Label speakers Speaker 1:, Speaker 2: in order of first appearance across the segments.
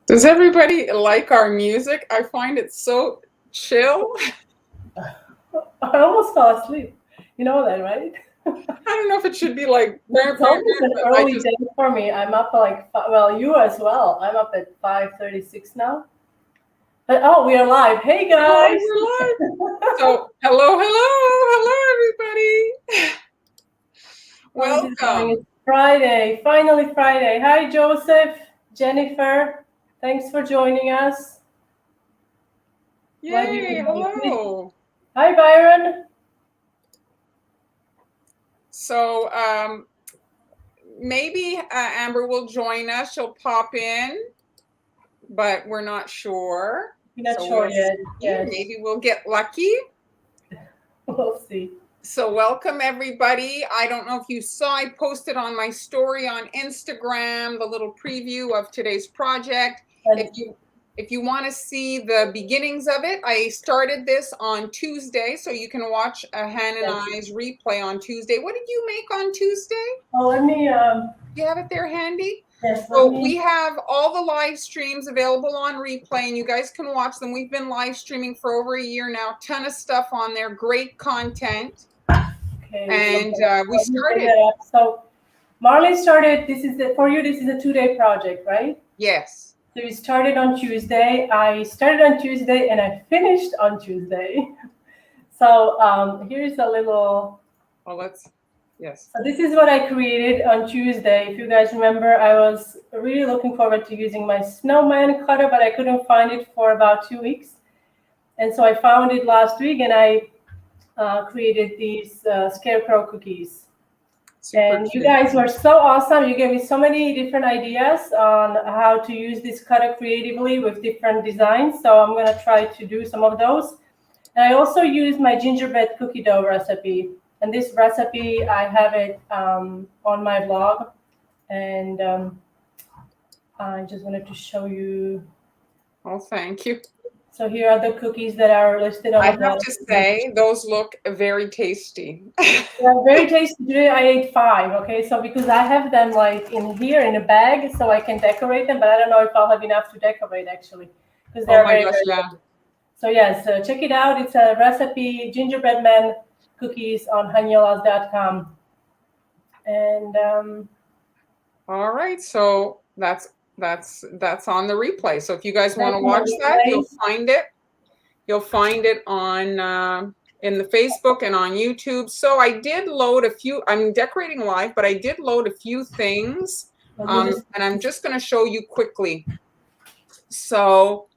Speaker 1: Does everybody like our music? I find it so chill.
Speaker 2: I almost fell asleep. You know that, right?
Speaker 1: I don't know if it should be like,
Speaker 2: It's almost an
Speaker 1: but I
Speaker 2: early
Speaker 1: just,
Speaker 2: day for me. I'm up at well, you as well. I'm up at 5:36 now. But oh, we are live. Hey
Speaker 1: oh,
Speaker 2: guys.
Speaker 1: we're live. So, hello, everybody.
Speaker 2: How's it going?
Speaker 1: Welcome.
Speaker 2: It's Friday. Finally Friday. Hi Joseph, Jennifer. Thanks for joining us. Glad you
Speaker 1: Yay,
Speaker 2: could make it.
Speaker 1: hello.
Speaker 2: Hi Byron.
Speaker 1: So, maybe Amber will join us. She'll pop in, but we're not sure.
Speaker 2: You're not
Speaker 1: So
Speaker 2: sure
Speaker 1: we'll
Speaker 2: yet.
Speaker 1: see.
Speaker 2: Yes.
Speaker 1: Maybe we'll get lucky.
Speaker 2: We'll see.
Speaker 1: So welcome everybody. I don't know if you saw, I posted on my story on Instagram the little preview of today's project. If you want to see the beginnings of it, I started this on Tuesday, so you can watch Han and I's replay on Tuesday. What did you make on Tuesday?
Speaker 2: Oh, let me.
Speaker 1: Do you have it there handy?
Speaker 2: Yes.
Speaker 1: So we have all the live streams available on replay, and you guys can watch them. We've been live streaming for over a year now. Ton of stuff on there. Great content.
Speaker 2: Okay.
Speaker 1: And we started.
Speaker 2: So Marley started. This is for you. This is a 2-day project, right?
Speaker 1: Yes.
Speaker 2: So we started on Tuesday. I started on Tuesday and I finished on Tuesday. So here's a little.
Speaker 1: Oh, yes.
Speaker 2: So this is what I created on Tuesday. If you guys remember, I was really looking forward to using my snowman cutter, but I couldn't find it for about 2 weeks. And so I found it last week, and I created these Scarecrow cookies. And you guys were so awesome. You gave me so many different ideas on how to use this cutter creatively with different designs. So I'm going to try to do some of those. And I also used my gingerbread cookie dough recipe. And this recipe, I have it on my blog. And I just wanted to show you.
Speaker 1: Oh, thank you.
Speaker 2: So here are the cookies that are listed on the blog.
Speaker 1: I have to say, those look very tasty.
Speaker 2: Yeah, very tasty. Today I ate 5. Okay, so because I have them like in here in a bag, so I can decorate them, but I don't know if I'll have enough to decorate actually, because they're very good. So yes, check it out. It's a recipe, gingerbread man cookies on hanyelas.com. And
Speaker 1: all right, so that's on the replay. So if you guys want to watch that, you'll find it. You'll find it on in the Facebook and on YouTube. So I did load a few. I'm decorating live, but I did load a few things, and I'm just going to show you quickly. So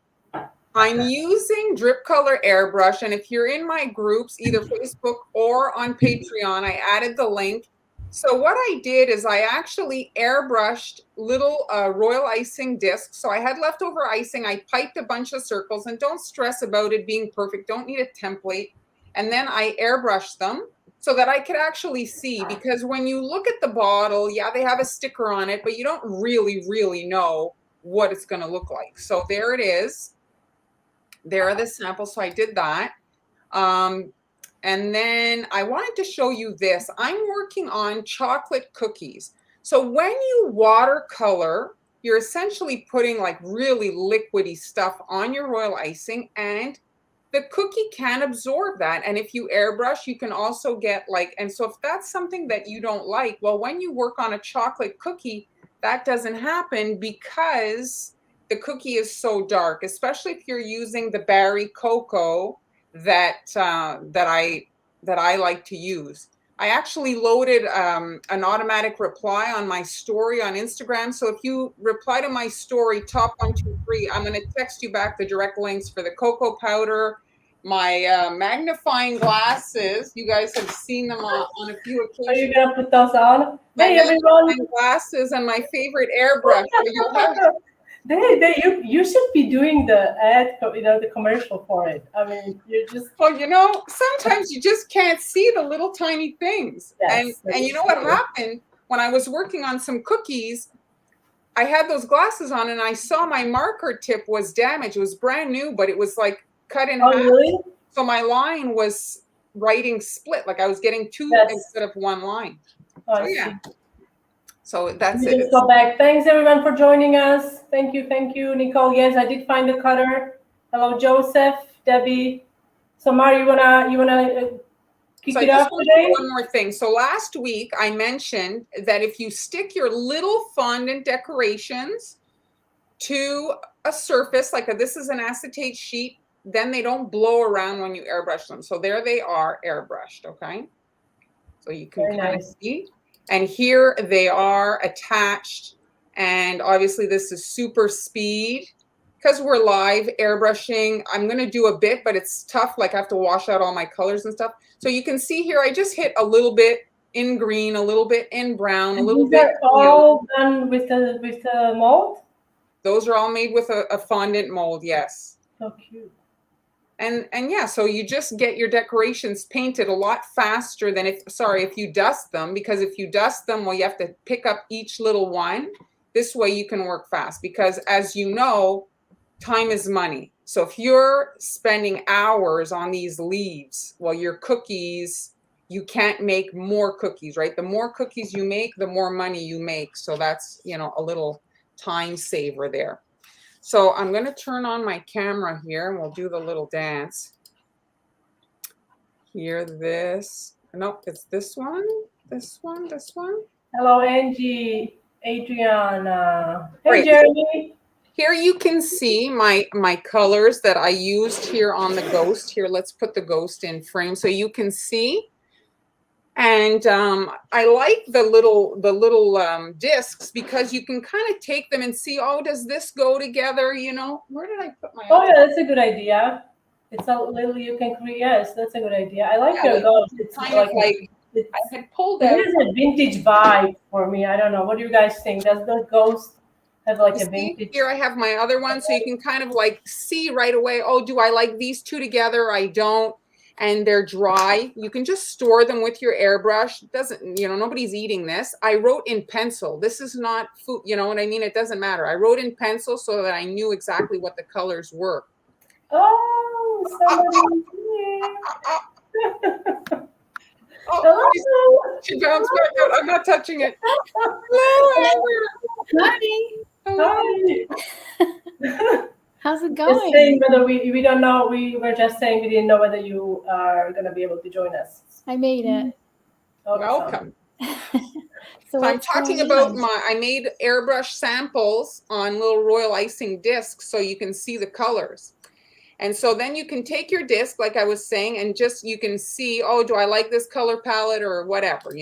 Speaker 1: I'm using Drip Color Airbrush, and if you're in my groups, either Facebook or on Patreon, I added the link. So what I did is I actually airbrushed little royal icing discs. So I had leftover icing. I piped a bunch of circles, and don't stress about it being perfect. Don't need a template. And then I airbrushed them so that I could actually see, because when you look at the bottle, yeah, they have a sticker on it, but you don't really know what it's going to look like. So there it is. There are the samples. So I did that. And then I wanted to show you this. I'm working on chocolate cookies. So when you watercolor, you're essentially putting like really liquidy stuff on your royal icing, and the cookie can absorb that. And if you airbrush, you can also get like, and so if that's something that you don't like, well, when you work on a chocolate cookie, that doesn't happen because the cookie is so dark, especially if you're using the Berry Cocoa that I like to use. I actually loaded an automatic reply on my story on Instagram. So if you reply to my story, top 1, 2, 3, I'm going to text you back the direct links for the cocoa powder, my magnifying glasses. You guys have seen them on a few occasions.
Speaker 2: Are you gonna put those on? Hey everyone!
Speaker 1: Glasses and my favorite airbrush.
Speaker 2: You should be doing the ad, the commercial for it. I mean, you just.
Speaker 1: Well, sometimes you just can't see the little tiny things. Yes, and you know what happened when I was working on some cookies? I had those glasses on and I saw my marker tip was damaged. It was brand new, but it was like cut in half.
Speaker 2: Really?
Speaker 1: So my line was writing split, like I was getting 2 instead of 1 line.
Speaker 2: Oh,
Speaker 1: so yeah. So that's
Speaker 2: Let
Speaker 1: it.
Speaker 2: me just go back. Thanks everyone for joining us. Thank you, Nicole. Yes, I did find the cutter. Hello, Joseph, Debbie. So Mari, you wanna kick
Speaker 1: So I
Speaker 2: it
Speaker 1: just
Speaker 2: off
Speaker 1: want to
Speaker 2: today?
Speaker 1: do one more thing. So last week I mentioned that if you stick your little fondant decorations to a surface, like this is an acetate sheet, then they don't blow around when you airbrush them. So there they are airbrushed, okay? So you can
Speaker 2: Very
Speaker 1: kind of
Speaker 2: nice.
Speaker 1: see. And here they are attached. And obviously this is super speed. Because we're live airbrushing, I'm going to do a bit, but it's tough. Like I have to wash out all my colors and stuff. So you can see here, I just hit a little bit in green, a little bit in brown, a
Speaker 2: And
Speaker 1: little
Speaker 2: these
Speaker 1: bit
Speaker 2: are all done with the mold?
Speaker 1: Those are all made with a fondant mold, yes.
Speaker 2: So cute.
Speaker 1: And yeah, so you just get your decorations painted a lot faster than if you dust them, because if you dust them, well, you have to pick up each little one. This way you can work fast, because as you know, time is money. So if you're spending hours on these leaves, well, your cookies, you can't make more cookies, right? The more cookies you make, the more money you make. So that's, a little time saver there. So I'm going to turn on my camera here and we'll do the little dance. Here, this. Nope, it's this one, this one, this one.
Speaker 2: Hello, Angie, Adriana. Hey,
Speaker 1: Great.
Speaker 2: Jeremy.
Speaker 1: Here you can see my colors that I used here on the ghost. Here, let's put the ghost in frame so you can see. And I like the little discs, because you can kind of take them and see, oh, does this go together? Where did I put my?
Speaker 2: Oh yeah, that's a good idea. It's a little you can create. Yes, that's a good idea. I like your ghost. It's
Speaker 1: kind
Speaker 2: like
Speaker 1: of like I had pulled
Speaker 2: it
Speaker 1: out.
Speaker 2: has a vintage vibe for me. I don't know. What do you guys think? Does the ghost have like a vintage?
Speaker 1: Here I have my other one, so you can kind of like see right away, oh, do I like these two together? I don't. And they're dry. You can just store them with your airbrush. It doesn't, nobody's eating this. I wrote in pencil. This is not food, you know what I mean? It doesn't matter. I wrote in pencil so that I knew exactly what the colors were.
Speaker 2: Oh, somebody's here.
Speaker 1: Oh, she bounced back out. I'm not touching it.
Speaker 2: Hi.
Speaker 3: How's it
Speaker 2: Just
Speaker 3: going?
Speaker 2: saying whether we don't know. We were just saying we didn't know whether you are going to be able to join us.
Speaker 3: I made it.
Speaker 1: Welcome.
Speaker 3: So
Speaker 1: I'm talking about I made airbrush samples on little royal icing discs so you can see the colors. And so then you can take your disc, like I was saying, and just you can see, oh, do I like this color palette or whatever,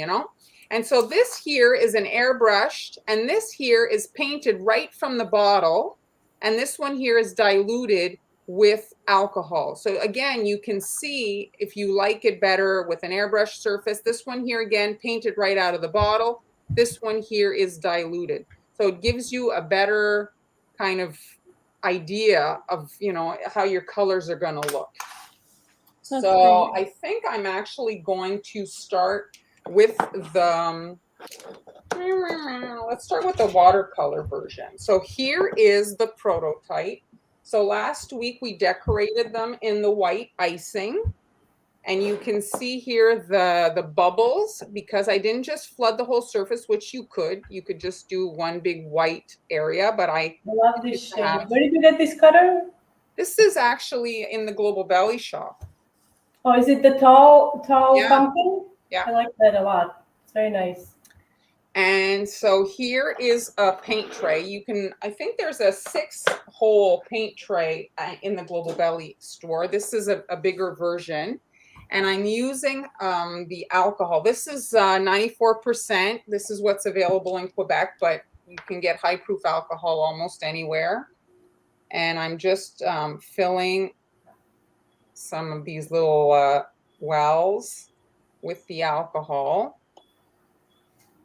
Speaker 1: And so this here is an airbrushed, and this here is painted right from the bottle. And this one here is diluted with alcohol. So again, you can see if you like it better with an airbrush surface. This one here, again, painted right out of the bottle. This one here is diluted. So it gives you a better kind of idea of, how your colors are going to look.
Speaker 3: That's
Speaker 1: so
Speaker 3: great.
Speaker 1: I think I'm actually going to start with the, let's start with the watercolor version. So here is the prototype. So last week we decorated them in the white icing. And you can see here the bubbles, because I didn't just flood the whole surface, which you could. You could just do one big white area, but I
Speaker 2: love this shade. Where did you get this cutter?
Speaker 1: This is actually in the Global Belly shop.
Speaker 2: Oh, is it the tall pumpkin?
Speaker 1: Yeah.
Speaker 2: I like that a lot. It's very nice.
Speaker 1: And so here is a paint tray. I think there's a 6-hole paint tray in the Global Belly store. This is a bigger version. And I'm using the alcohol. This is 94%. This is what's available in Quebec, but you can get high proof alcohol almost anywhere. And I'm just filling some of these little wells with the alcohol.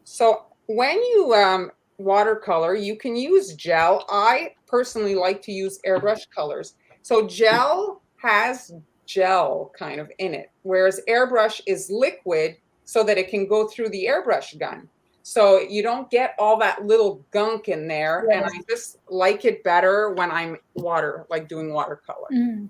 Speaker 1: So when you watercolor, you can use gel. I personally like to use airbrush colors. So gel has gel kind of in it, whereas airbrush is liquid so that it can go through the airbrush gun. So you don't get all that little gunk in there. Yes. And I just like it better when I'm doing watercolor. Mm.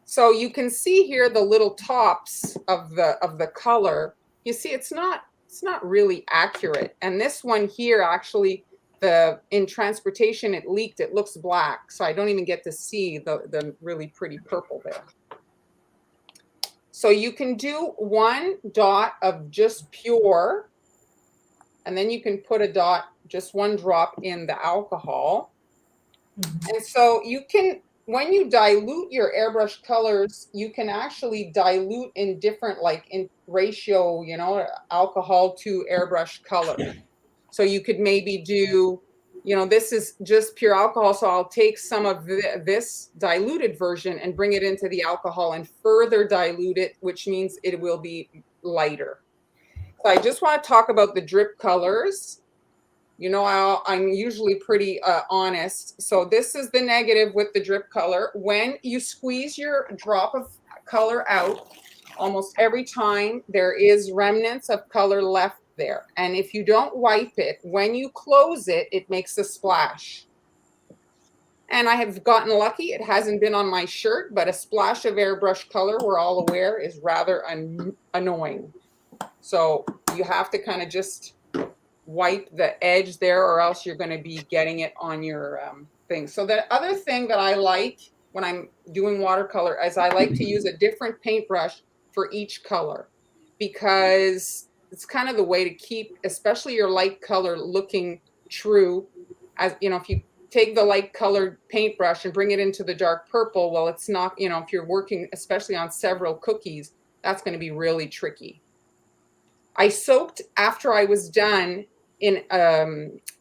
Speaker 1: So you can see here the little tops of the color. You see, it's not it's not really accurate. And this one here, actually, in transportation, it leaked. It looks black, so I don't even get to see the really pretty purple there. So you can do 1 dot of just pure, and then you can put a dot, just 1 drop in the alcohol. And so you can, when you dilute your airbrush colors, you can actually dilute in different, like in ratio, you know, alcohol to airbrush color. So you could maybe do, you know, this is just pure alcohol, so I'll take some of this diluted version and bring it into the alcohol and further dilute it, which means it will be lighter. So I just want to talk about the drip colors. You know, I'm usually pretty honest. So this is the negative with the drip color. When you squeeze your drop of color out, almost every time there is remnants of color left there. And if you don't wipe it, when you close it, it makes a splash. And I have gotten lucky. It hasn't been on my shirt, but a splash of airbrush color, we're all aware, is rather annoying. So you have to kind of just wipe the edge there, or else you're going to be getting it on your thing. So the other thing that I like when I'm doing watercolor is I like to use a different paintbrush for each color, because it's kind of the way to keep, especially your light color, looking true. As you know, if you take the light colored paintbrush and bring it into the dark purple, well, it's not, you know, if you're working especially on several cookies, that's going to be really tricky. I soaked, after I was done, in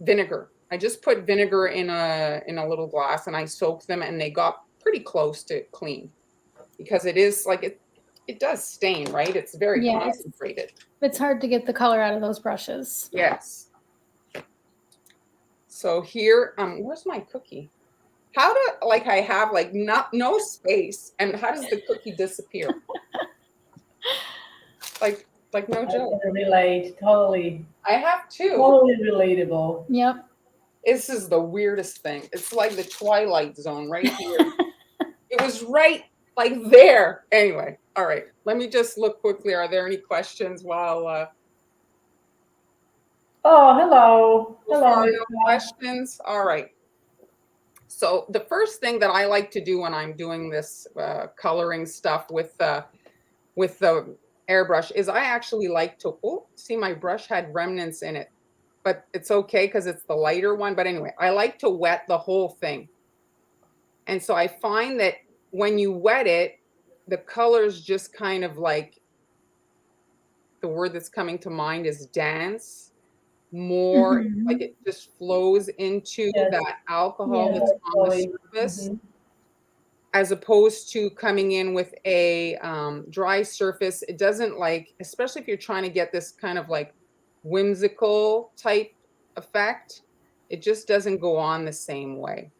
Speaker 1: vinegar. I just put vinegar in a little glass and I soaked them, and they got pretty close to clean, because it is like it does stain, right? It's very concentrated.
Speaker 3: It's hard to get the color out of those brushes.
Speaker 1: Yes. So here, where's my cookie? How do, like, I have like no space, and how does the cookie disappear? Like no joke.
Speaker 2: I can relate, totally.
Speaker 1: I have 2.
Speaker 2: Totally relatable.
Speaker 3: Yep.
Speaker 1: This is the weirdest thing. It's like the Twilight Zone right here. It was right like there. Anyway, all right. Let me just look quickly. Are there any questions while?
Speaker 2: Oh, hello. Hello.
Speaker 1: No questions. All right. So the first thing that I like to do when I'm doing this coloring stuff with the airbrush is I actually like to, oh, see, my brush had remnants in it, but it's okay because it's the lighter one. But anyway, I like to wet the whole thing. And so I find that when you wet it, the colors just kind of like, the word that's coming to mind is dance more, like it just flows into that alcohol that's on the surface. As opposed to coming in with a dry surface. It doesn't, like, especially if you're trying to get this kind of like whimsical type effect, it just doesn't go on the same way.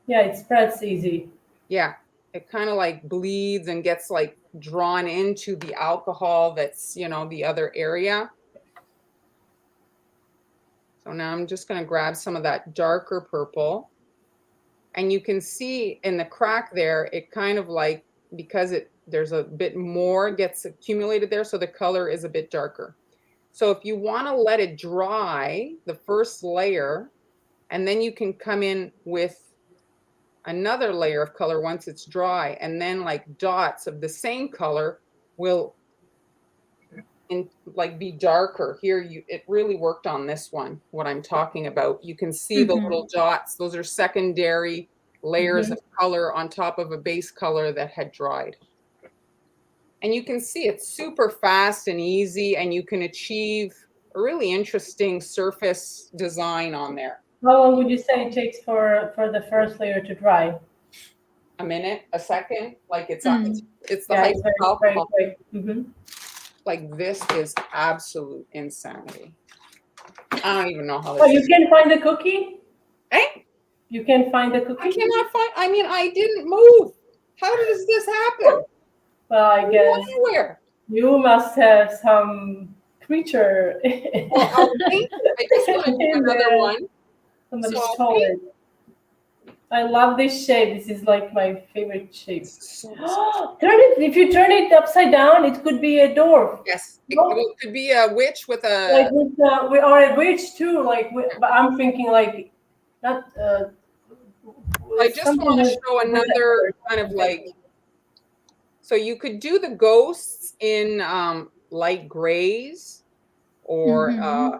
Speaker 2: Yeah, it spreads easy.
Speaker 1: Yeah, it kind of like bleeds and gets like drawn into the alcohol that's, you know, the other area. So now I'm just going to grab some of that darker purple. And you can see in the crack there, it kind of like, because there's a bit more gets accumulated there, so the color is a bit darker. So if you want to let it dry, the first layer, and then you can come in with another layer of color once it's dry, and then like dots of the same color will like be darker. Here, it really worked on this one, what I'm talking about. You can see the little dots. Those are secondary layers of color on top of a base color that had dried. And you can see it's super fast and easy, and you can achieve a really interesting surface design on there.
Speaker 2: How long would you say it takes for the first layer to dry?
Speaker 1: A minute, a second, like it's the
Speaker 2: Yeah,
Speaker 1: height
Speaker 2: it's
Speaker 1: of alcohol.
Speaker 2: very quick.
Speaker 1: Like, this is absolute insanity. I don't even know how this.
Speaker 2: Oh, you can find the cookie?
Speaker 1: Eh?
Speaker 2: You can find the cookie?
Speaker 1: I cannot find, I mean, I didn't move. How does this happen?
Speaker 2: Well, I guess
Speaker 1: Anywhere.
Speaker 2: you must have some creature.
Speaker 1: Well, I'll paint it. I just want to do another one.
Speaker 2: Somebody
Speaker 1: So
Speaker 2: stole it. I love this shape. This is like my favorite shape. Turn it. If you turn it upside down, it could be a door.
Speaker 1: Yes. It could be a witch with a.
Speaker 2: Like with, or a witch too. But I'm thinking like not.
Speaker 1: I just want to show another kind of like. So you could do the ghosts in light grays or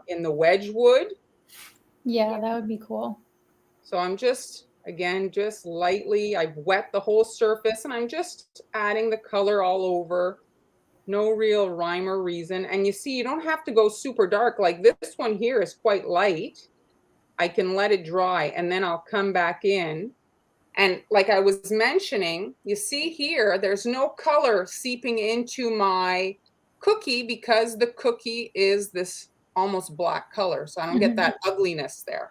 Speaker 1: in the Wedgwood.
Speaker 3: Yeah, that would be cool.
Speaker 1: So I'm just, again, just lightly, I've wet the whole surface and I'm just adding the color all over. No real rhyme or reason. And you see, you don't have to go super dark. Like this one here is quite light. I can let it dry and then I'll come back in. And like I was mentioning, you see here, there's no color seeping into my cookie because the cookie is this almost black color. So I don't get that ugliness there.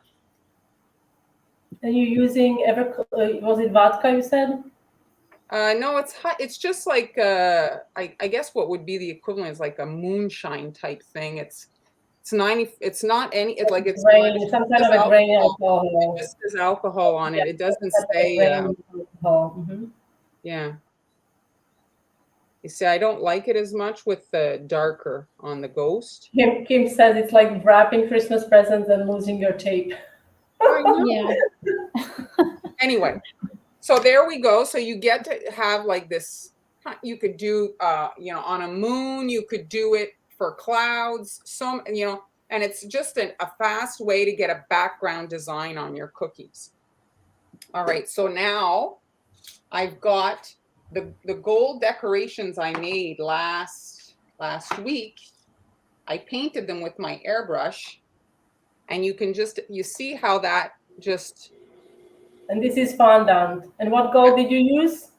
Speaker 2: And you're using was it vodka you said?
Speaker 1: No, it's hot. It's just like I guess what would be the equivalent is like a moonshine type thing. It's 90. It's not any. It's like it's
Speaker 2: grain, some kind of a grain alcohol.
Speaker 1: It just says alcohol on it. It doesn't say. Yeah. You see, I don't like it as much with the darker on the ghost.
Speaker 2: Kim says it's like wrapping Christmas presents and losing your tape.
Speaker 1: I know.
Speaker 3: Yeah.
Speaker 1: Anyway, so there we go. So you get to have like this. You could do, on a moon. You could do it for clouds. And it's just a fast way to get a background design on your cookies. All right. So now I've got the gold decorations I made last week. I painted them with my airbrush, and you see how that just.
Speaker 2: And this is fondant. And what gold did you use?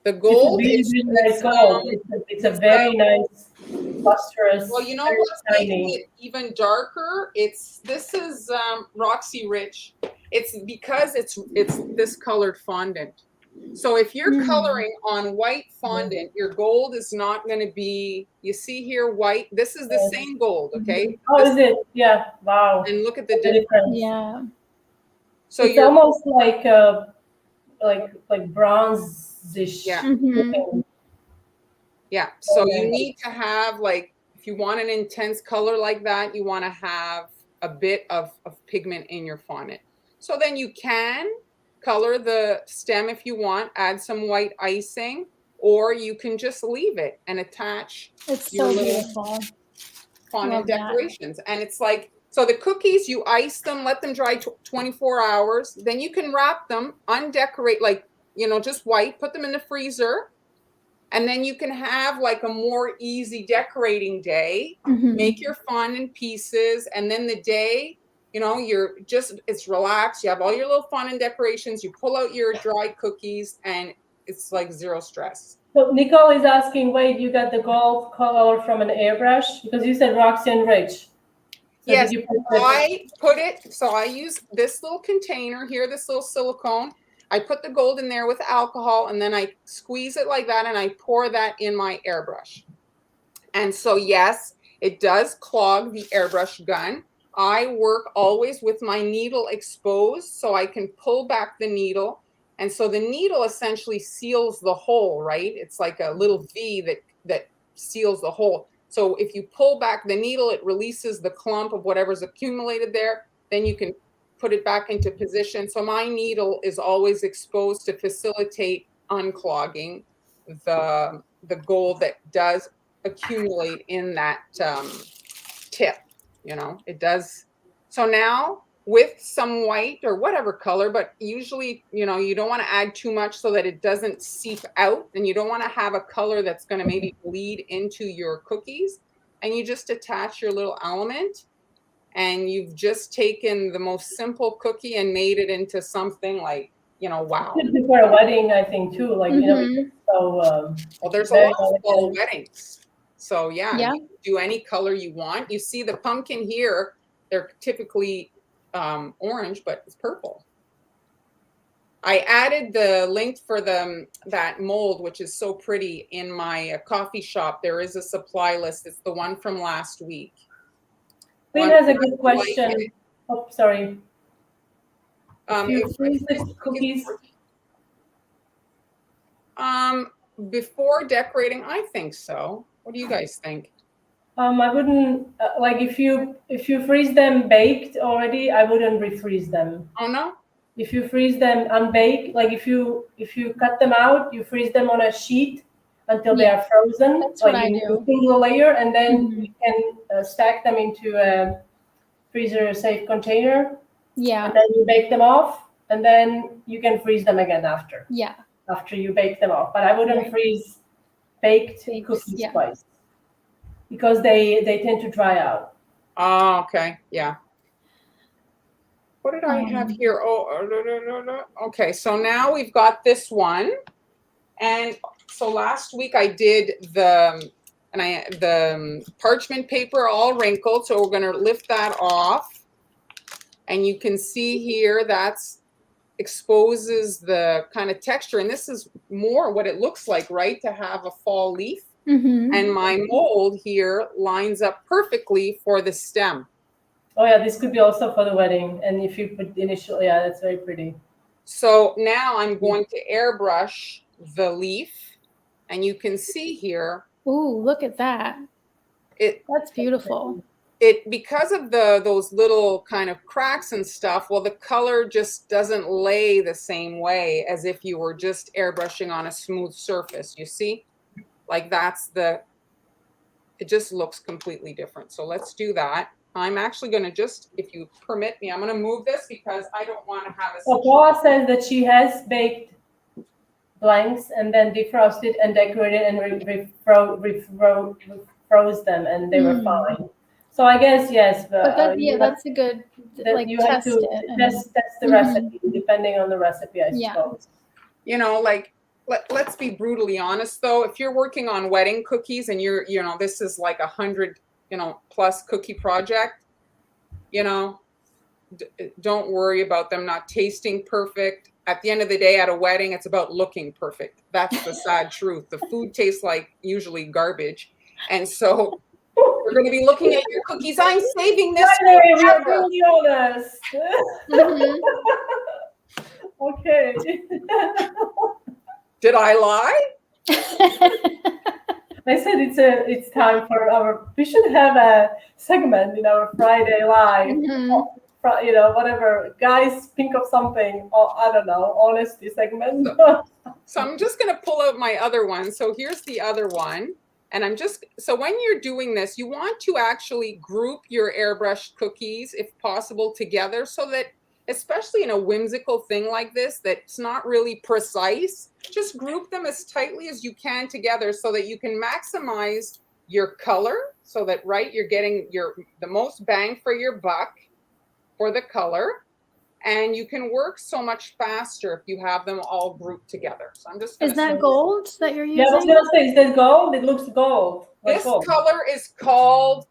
Speaker 1: The gold
Speaker 2: is nice gold. It's a very nice lustrous.
Speaker 1: Well, you know what's making it even darker? This is Roxy Rich. It's because it's this colored fondant. So if you're coloring on white fondant, your gold is not going to be. You see here, white. This is the same gold, okay?
Speaker 2: Oh, is it? Yeah. Wow.
Speaker 1: And look at the difference.
Speaker 3: Yeah.
Speaker 2: So it's almost like bronze-ish.
Speaker 1: Yeah. Yeah. So you need to have if you want an intense color like that, you want to have a bit of pigment in your fondant. So then you can color the stem if you want, add some white icing, or you can just leave it and attach
Speaker 3: your little
Speaker 1: fondant decorations. And it's like, so the cookies, you ice them, let them dry 24 hours. Then you can wrap them, undecorate, just white, put them in the freezer. And then you can have like a more easy decorating day, make your fondant pieces. And then the day, it's relaxed. You have all your little fondant decorations. You pull out your dry cookies and it's like zero stress.
Speaker 2: So Nicole is asking, wait, you got the gold color from an airbrush? Because you said Roxy and Rich. So
Speaker 1: yes, I use this little container here, this little silicone. I put the gold in there with alcohol and then I squeeze it like that and I pour that in my airbrush. And so, yes, it does clog the airbrush gun. I work always with my needle exposed so I can pull back the needle. And so the needle essentially seals the hole, right? It's like a little V that seals the hole. So if you pull back the needle, it releases the clump of whatever's accumulated there. Then you can put it back into position. So my needle is always exposed to facilitate unclogging the gold that does accumulate in that tip. It does. So now with some white or whatever color, but usually, you don't want to add too much so that it doesn't seep out, and you don't want to have a color that's going to maybe bleed into your cookies. And you just attach your little element, and you've just taken the most simple cookie and made it into something like, wow.
Speaker 2: For a wedding, I think too, so.
Speaker 1: Well, there's a lot of fall weddings. So yeah, you can do any color you want. You see the pumpkin here, they're typically orange, but it's purple. I added the link for that mold, which is so pretty, in my coffee shop. There is a supply list. It's the one from last week.
Speaker 2: Queen has a good question. Oh, sorry. Cookies.
Speaker 1: Before decorating, I think so. What do you guys think?
Speaker 2: I wouldn't like if you freeze them baked already. I wouldn't refreeze them.
Speaker 1: Oh no?
Speaker 2: If you freeze them unbaked, like if you cut them out, you freeze them on a sheet until they are frozen.
Speaker 3: That's what
Speaker 2: like
Speaker 3: I
Speaker 2: in
Speaker 3: do.
Speaker 2: a single layer, and then
Speaker 3: Mhm.
Speaker 2: you can stack them into a freezer safe container.
Speaker 3: Yeah.
Speaker 2: And then you bake them off, and then you can freeze them again after
Speaker 3: Yeah.
Speaker 2: you bake them off. But I wouldn't
Speaker 3: Right.
Speaker 2: freeze baked
Speaker 3: Baked,
Speaker 2: cookies
Speaker 3: yeah.
Speaker 2: twice because they tend to dry out.
Speaker 1: Oh, okay. Yeah. What did I have here? Okay. So now we've got this one. And so last week I did the parchment paper all wrinkled. So we're going to lift that off. And you can see here that's exposes the kind of texture. And this is more what it looks like, right? To have a fall leaf.
Speaker 3: Mm-hmm.
Speaker 1: And my mold here lines up perfectly for the stem.
Speaker 2: Oh yeah, this could be also for the wedding. And if you put initial, yeah, that's very pretty.
Speaker 1: So now I'm going to airbrush the leaf, and you can see here.
Speaker 3: Ooh, look at that. That's beautiful.
Speaker 1: Because of those little kind of cracks and stuff, well, the color just doesn't lay the same way as if you were just airbrushing on a smooth surface. You see? Like it just looks completely different. So let's do that. I'm actually going to just, if you permit me, I'm going to move this because I don't want to have a.
Speaker 2: So Paula says that she has baked blanks and then defrosted and decorated and froze them, and they were fine. So I guess yes, but
Speaker 3: that's a good like
Speaker 2: you
Speaker 3: test
Speaker 2: have to test the recipe depending on the recipe, I suppose.
Speaker 1: You know, like let's be brutally honest though. If you're working on wedding cookies and this is like 100 plus cookie project, don't worry about them not tasting perfect. At the end of the day, at a wedding, it's about looking perfect. That's the sad truth. The food tastes like usually garbage, and so we're going to be looking at your cookies. I'm saving this.
Speaker 2: We're really honest. Okay.
Speaker 1: Did I lie?
Speaker 2: I said it's time for we should have a segment in our Friday Live. Whatever. Guys, think of something. Or I don't know, honesty segment.
Speaker 1: So I'm just going to pull out my other one. So here's the other one. And so when you're doing this, you want to actually group your airbrushed cookies, if possible, together so that, especially in a whimsical thing like this, that's not really precise, just group them as tightly as you can together so that you can maximize your color so that, you're getting the most bang for your buck for the color. And you can work so much faster if you have them all grouped together. So I'm just.
Speaker 3: Is that gold that you're using?
Speaker 2: Yeah, I was gonna say, is that gold? It looks gold.
Speaker 1: This color is called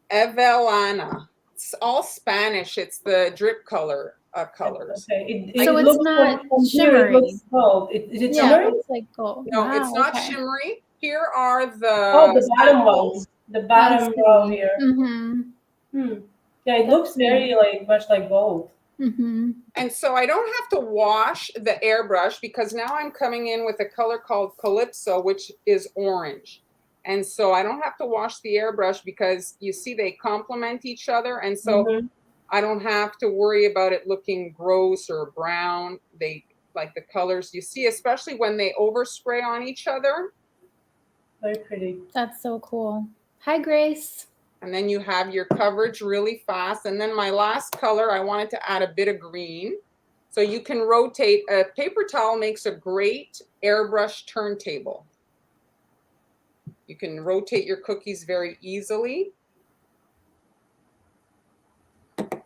Speaker 1: Avellana. It's all Spanish. It's the drip colors.
Speaker 2: Okay.
Speaker 3: So it's not shimmery.
Speaker 2: It looks gold. Is it shimmery?
Speaker 3: It looks like gold.
Speaker 1: No, it's not shimmery. Here are the
Speaker 2: the bottom ones. The bottom row here.
Speaker 3: Mm-hmm.
Speaker 2: Yeah, it looks very much like gold.
Speaker 3: Mm-hmm.
Speaker 1: And so I don't have to wash the airbrush because now I'm coming in with a color called Calypso, which is orange. And so I don't have to wash the airbrush because you see they complement each other. And so I don't have to worry about it looking gross or brown. They like the colors you see, especially when they overspray on each other.
Speaker 2: Very pretty.
Speaker 3: That's so cool. Hi, Grace.
Speaker 1: And then you have your coverage really fast. And then my last color, I wanted to add a bit of green. So you can rotate. A paper towel makes a great airbrush turntable. You can rotate your cookies very easily.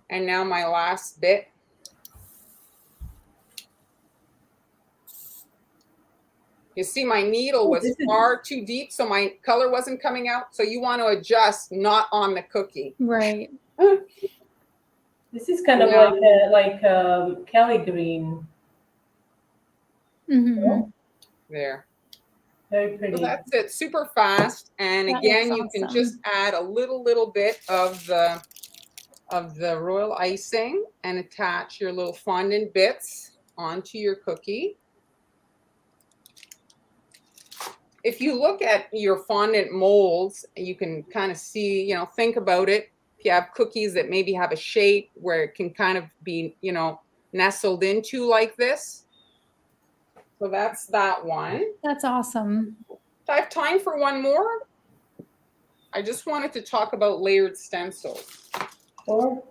Speaker 1: And now my last bit. You see, my needle was far too deep, so my color wasn't coming out. So you want to adjust, not on the cookie.
Speaker 3: Right.
Speaker 2: This is kind of like Kelly green.
Speaker 3: Mm-hmm.
Speaker 1: There.
Speaker 2: Very pretty.
Speaker 1: So that's it. Super fast. And again, you can just add a little bit of the royal icing and attach your little fondant bits onto your cookie. if you look at your fondant molds, you can kind of see, you know, think about it. If you have cookies that maybe have a shape where it can kind of be, you know, nestled into like this. So that's that one.
Speaker 3: That's awesome.
Speaker 1: Do I have time for one more? I just wanted to talk about layered stencils.
Speaker 2: Sure.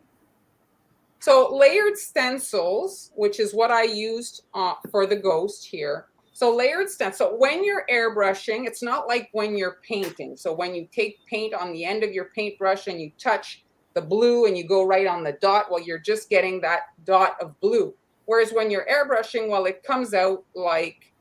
Speaker 1: So layered stencils, which is what I used for the ghost here. So layered stencil, so when you're airbrushing, it's not like when you're painting. So when you take paint on the end of your paintbrush and you touch the blue and you go right on the dot, well, you're just getting that dot of blue. Whereas when you're airbrushing, well, it comes out like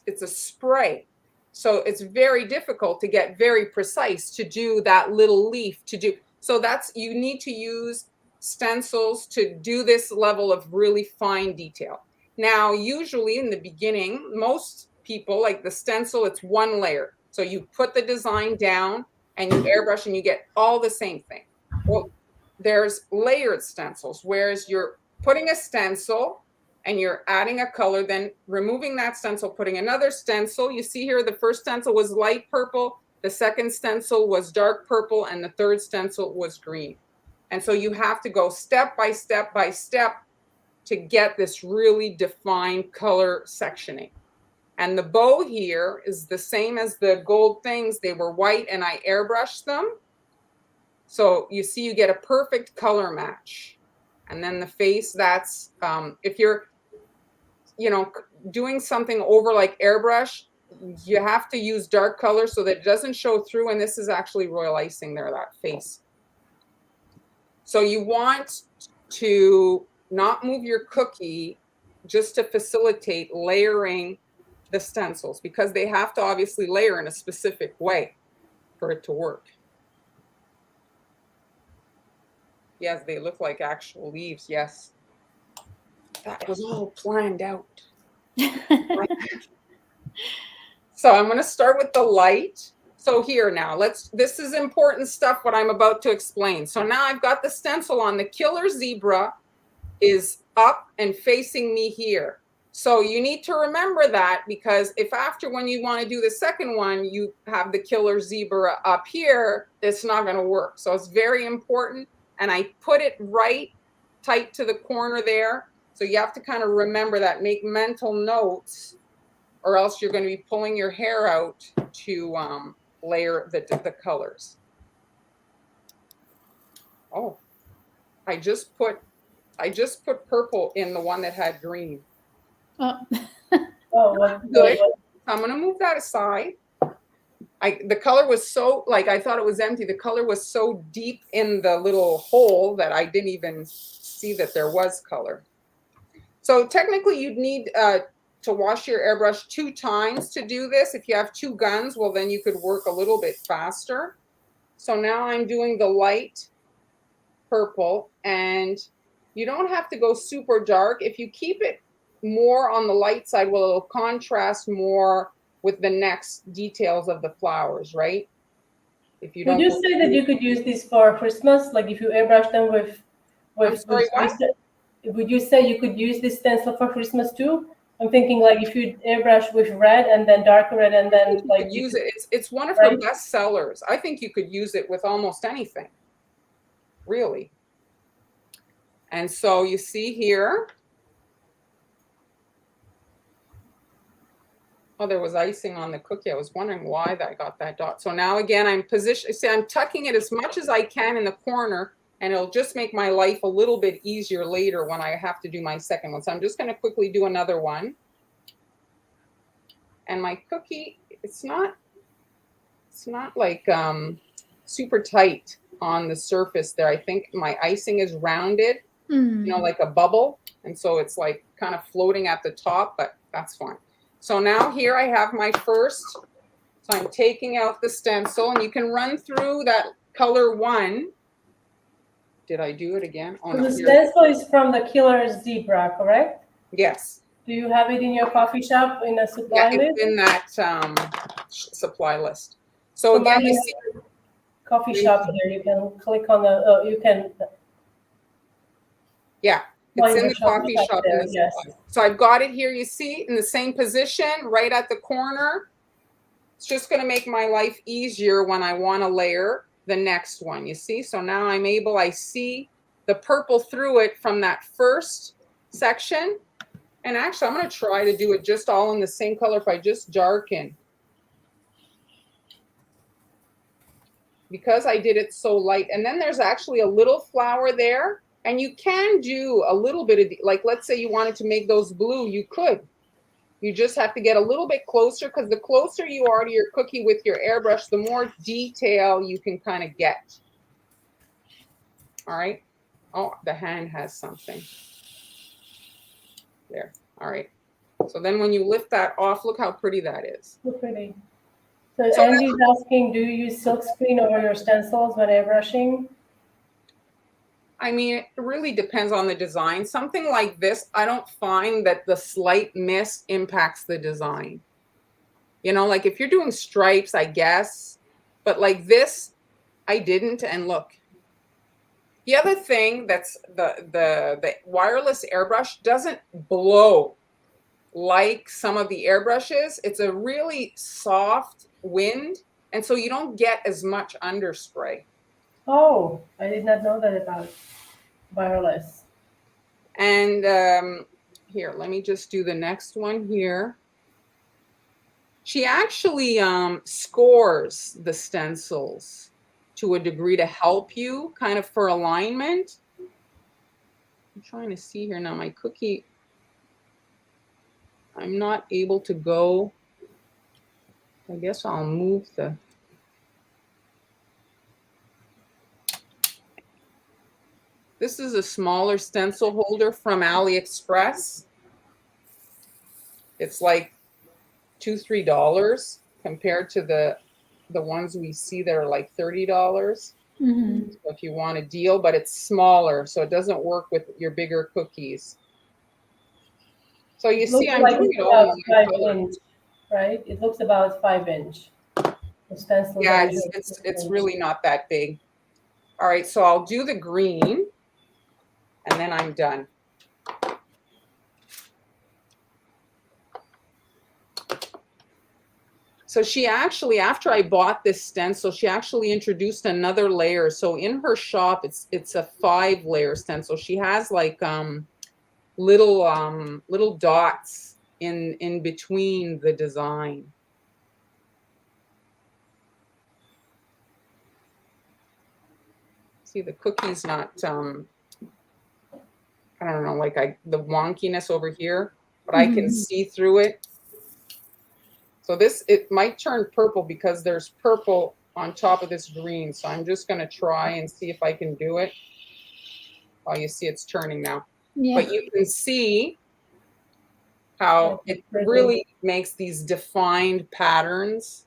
Speaker 1: it's a spray. So it's very difficult to get very precise to do that little leaf to do. So that's, you need to use stencils to do this level of really fine detail. Now, usually in the beginning, most people, like the stencil, it's one layer. So you put the design down and you airbrush and you get all the same thing. Well, there's layered stencils, whereas you're putting a stencil and you're adding a color, then removing that stencil, putting another stencil. You see here, the first stencil was light purple, the second stencil was dark purple, and the third stencil was green. And so you have to go step by step by step to get this really defined color sectioning. And the bow here is the same as the gold things. They were white and I airbrushed them. So you see, you get a perfect color match. And then the face, that's, if you're, you know, doing something over like airbrush, you have to use dark color so that it doesn't show through. And this is actually royal icing there, that face. So you want to not move your cookie just to facilitate layering the stencils, because they have to obviously layer in a specific way for it to work. Yes, they look like actual leaves. Yes. That was all planned out. So I'm going to start with the light. So here now, this is important stuff, what I'm about to explain. So now I've got the stencil on. The killer zebra is up and facing me here. So you need to remember that, because if after, when you want to do the second one, you have the killer zebra up here, it's not going to work. So it's very important. And I put it right tight to the corner there. So you have to kind of remember that, make mental notes, or else you're going to be pulling your hair out to layer the colors. Oh, I just put purple in the one that had green.
Speaker 3: Oh.
Speaker 2: Oh,
Speaker 1: Good. I'm going to move that aside. The color was so, like, I thought it was empty. The color was so deep in the little hole that I didn't even see that there was color. So technically you'd need to wash your airbrush 2 times to do this. If you have 2 guns, well, then you could work a little bit faster. So now I'm doing the light purple, and you don't have to go super dark. If you keep it more on the light side, well, it'll contrast more with the next details of the flowers, right? If you don't.
Speaker 2: Would you say that you could use this for Christmas? Like if you airbrush them with
Speaker 1: I'm sorry, what?
Speaker 2: Would you say you could use this stencil for Christmas too? I'm thinking like if you airbrush with red and then darker red and then like
Speaker 1: you use it. It's one of her best sellers. I think you could use it with almost anything, really. And so you see here. Oh, there was icing on the cookie. I was wondering why I got that dot. So now again, I'm tucking it as much as I can in the corner, and it'll just make my life a little bit easier later when I have to do my second one. So I'm just going to quickly do another one. And my cookie, it's not like super tight on the surface there. I think my icing is rounded, you know, like a bubble. And so it's like kind of floating at the top, but that's fine. So now here I have my first, so I'm taking out the stencil, and you can run through that color 1. Did I do it again? Oh, no,
Speaker 2: the stencil is from the killer zebra, correct?
Speaker 1: Yes.
Speaker 2: Do you have it in your coffee shop in a supply list?
Speaker 1: It's in that supply list. So again, you see,
Speaker 2: coffee shop here. You can click on the. You can.
Speaker 1: Yeah. It's in the coffee shop.
Speaker 2: Yes.
Speaker 1: So I've got it here, you see, in the same position, right at the corner. It's just going to make my life easier when I want to layer the next one, you see? So now I see the purple through it from that first section. And actually, I'm going to try to do it just all in the same color if I just darken. Because I did it so light. And then there's actually a little flower there. And you can do a little bit of, like, let's say you wanted to make those blue, you could. You just have to get a little bit closer, because the closer you are to your cookie with your airbrush, the more detail you can kind of get. All right. Oh, the hand has something. There. All right. So then when you lift that off, look how pretty that is.
Speaker 2: So pretty. So Angie's asking, do you use Silkscreen over your stencils when airbrushing?
Speaker 1: I mean, it really depends on the design. Something like this, I don't find that the slight mist impacts the design. You know, like if you're doing stripes, I guess, but like this, I didn't. And look, the other thing that's the wireless airbrush doesn't blow like some of the airbrushes. It's a really soft wind, and so you don't get as much underspray.
Speaker 2: Oh, I did not know that about wireless.
Speaker 1: And here, let me just do the next one here. She actually scores the stencils to a degree to help you kind of for alignment. I'm trying to see here now, my cookie, I'm not able to go. I guess I'll move the. This is a smaller stencil holder from AliExpress. It's like $2-3 compared to the ones we see that are like $30.
Speaker 3: Mm-hmm.
Speaker 1: So if you want a deal, but it's smaller, so it doesn't work with your bigger cookies. So you see, I'm doing it all in
Speaker 2: 5 inch, right? It looks about 5 inch. The stencil.
Speaker 1: Yeah, it's really not that big. All right, so I'll do the green, and then I'm done. So she actually, after I bought this stencil, she actually introduced another layer. So in her shop, it's a 5-layer stencil. She has like little dots in between the design. See, the cookie's not I don't know, like the wonkiness over here, but I can see through it. So this, it might turn purple because there's purple on top of this green. So I'm just going to try and see if I can do it. Oh, you see it's turning now. Yeah. But you can see how it really makes these defined patterns.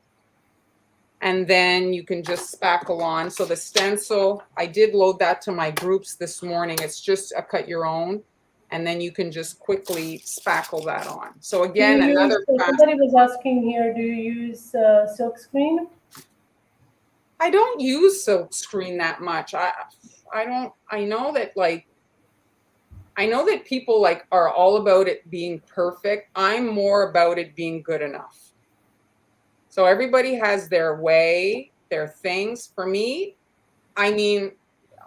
Speaker 1: And then you can just spackle on. So the stencil, I did load that to my groups this morning. It's just a cut your own. And then you can just quickly spackle that on. So again,
Speaker 2: somebody was asking here, do you use Silkscreen?
Speaker 1: I don't use Silkscreen that much. I know that people like are all about it being perfect. I'm more about it being good enough. So everybody has their way, their things. For me, I mean,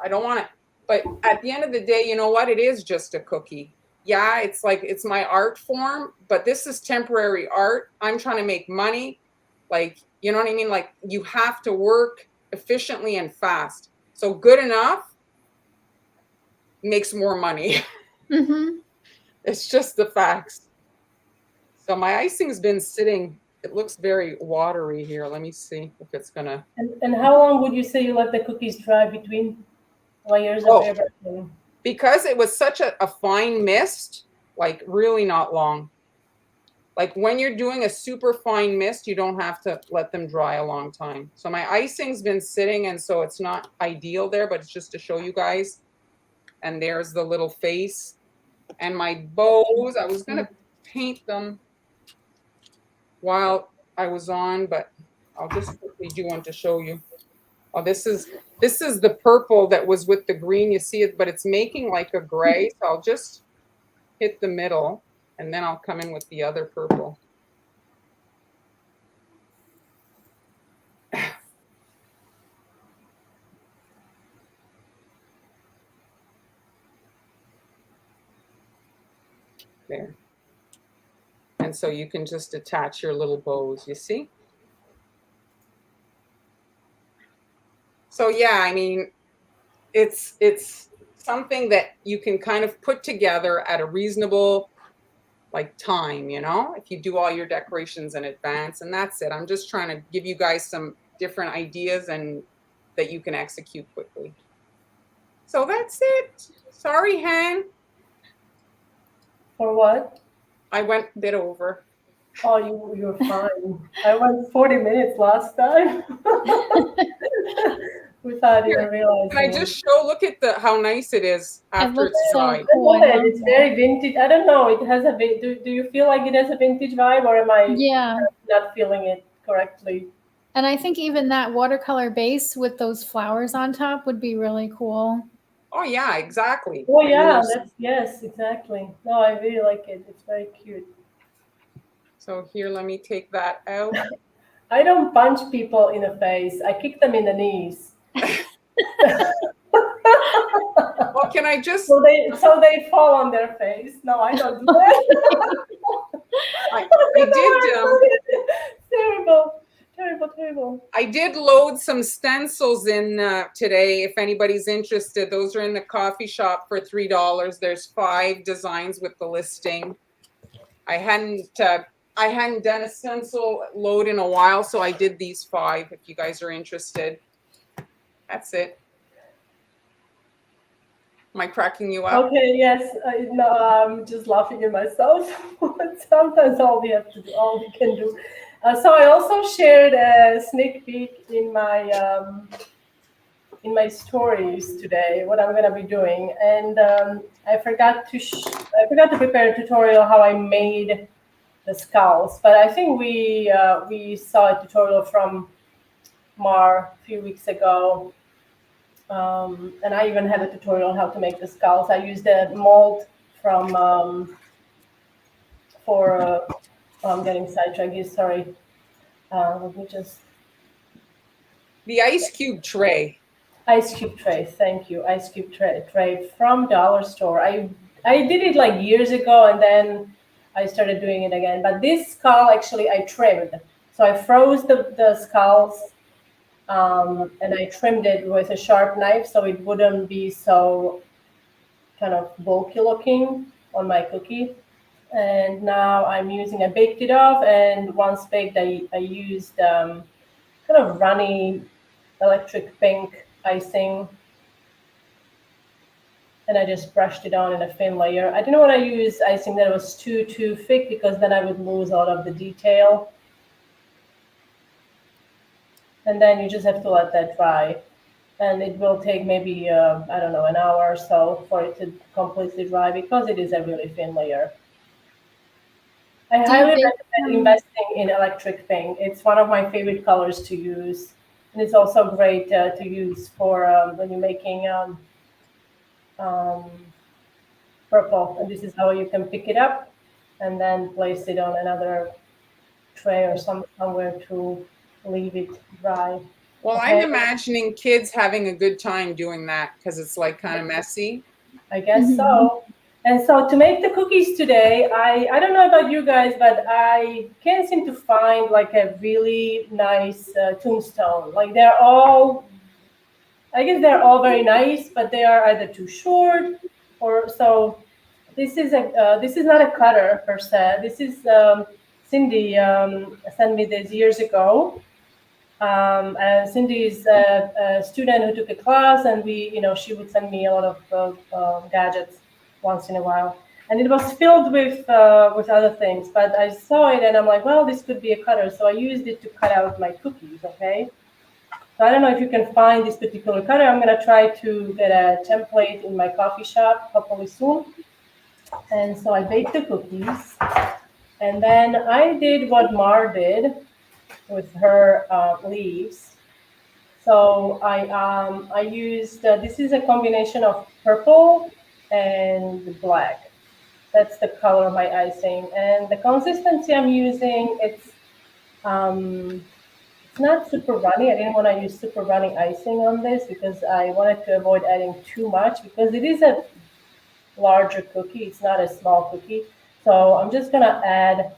Speaker 1: I don't want to. But at the end of the day, you know what? It is just a cookie. Yeah, it's like, it's my art form, but this is temporary art. I'm trying to make money. Like, you know what I mean? Like, you have to work efficiently and fast. So good enough makes more money. Mm-hmm. It's just the facts. So my icing's been sitting. It looks very watery here. Let me see if it's going to.
Speaker 2: And how long would you say you let the cookies dry between layers of airbrushing?
Speaker 1: Because it was such a fine mist, like really not long. Like when you're doing a super fine mist, you don't have to let them dry a long time. So my icing's been sitting, and so it's not ideal there, but it's just to show you guys. And there's the little face. And my bows, I was going to paint them while I was on, but I'll just quickly do one to show you. Oh, this is the purple that was with the green. You see it, but it's making like a gray. So I'll just hit the middle, and then I'll come in with the other purple. There. And so you can just attach your little bows, you see? So yeah, I mean, it's something that you can kind of put together at a reasonable like time, you know, if you do all your decorations in advance, and that's it. I'm just trying to give you guys some different ideas and that you can execute quickly. So that's it. Sorry, Han.
Speaker 2: For what?
Speaker 1: I went a bit over.
Speaker 2: Oh, you're fine. I went 40 minutes last time without even realizing.
Speaker 1: Can I just show? Look at how nice it is after it's dried.
Speaker 3: so cool.
Speaker 2: I love it. It's very vintage. I don't know. It has a do you feel like it has a vintage vibe, or am I not feeling it correctly?
Speaker 3: And I think even that watercolor base with those flowers on top would be really cool.
Speaker 1: Oh yeah, exactly.
Speaker 2: Oh yeah, yes, exactly. No, I really like it. It's very cute.
Speaker 1: So here, let me take that out.
Speaker 2: I don't punch people in the face. I kick them in the knees.
Speaker 1: Well, can I just?
Speaker 2: So they fall on their face. No, I don't do that.
Speaker 1: I did.
Speaker 2: Terrible.
Speaker 1: I did load some stencils in today. If anybody's interested, those are in the coffee shop for $3. There's 5 designs with the listing. I hadn't done a stencil load in a while, so I did these 5. If you guys are interested, that's it. Am I cracking you up?
Speaker 2: Okay, yes. No, I'm just laughing at myself. Sometimes all we can do. So I also shared a sneak peek in my stories today. What I'm going to be doing, and I forgot to prepare a tutorial how I made the skulls. But I think we saw a tutorial from Mar a few weeks ago. And I even had a tutorial on how to make the skulls. I used a mold from I'm getting sidetracked. Sorry. Let me just.
Speaker 1: The ice cube tray.
Speaker 2: Ice cube tray. Thank you. Ice cube tray from Dollar Store. I did it like years ago, and then I started doing it again. But this skull actually I trimmed. So I froze the skulls. And I trimmed it with a sharp knife so it wouldn't be so kind of bulky looking on my cookie. And now I baked it off, and once baked, I used kind of runny electric pink icing, and I just brushed it on in a thin layer. I didn't want to use icing that was too thick because then I would lose all of the detail. And then you just have to let that dry. And it will take maybe, I don't know, an hour or so for it to completely dry because it is a really thin layer. I highly recommend investing in electric pink. It's one of my favorite colors to use. And it's also great to use for when you're making purple. And this is how you can pick it up and then place it on another tray or somewhere to leave it dry.
Speaker 1: Well, okay. I'm imagining kids having a good time doing that because it's like kind of messy.
Speaker 2: I guess so. And so to make the cookies today, I don't know about you guys, but I can't seem to find like a really nice tombstone. Like I guess they're all very nice, but they are either too short or so. This is not a cutter per se. This is Cindy sent me this years ago. And Cindy is a student who took a class, and she would send me a lot of gadgets once in a while, and it was filled with other things. But I saw it, and I'm like, well, this could be a cutter, so I used it to cut out my cookies. Okay, so I don't know if you can find this particular cutter. I'm gonna try to get a template in my coffee shop hopefully soon. And so I baked the cookies, and then I did what Mar did with her leaves. So I used, this is a combination of purple and black. That's the color of my icing. And the consistency I'm using, it's not super runny. I didn't want to use super runny icing on this because I wanted to avoid adding too much because it is a larger cookie. It's not a small cookie. So I'm just gonna add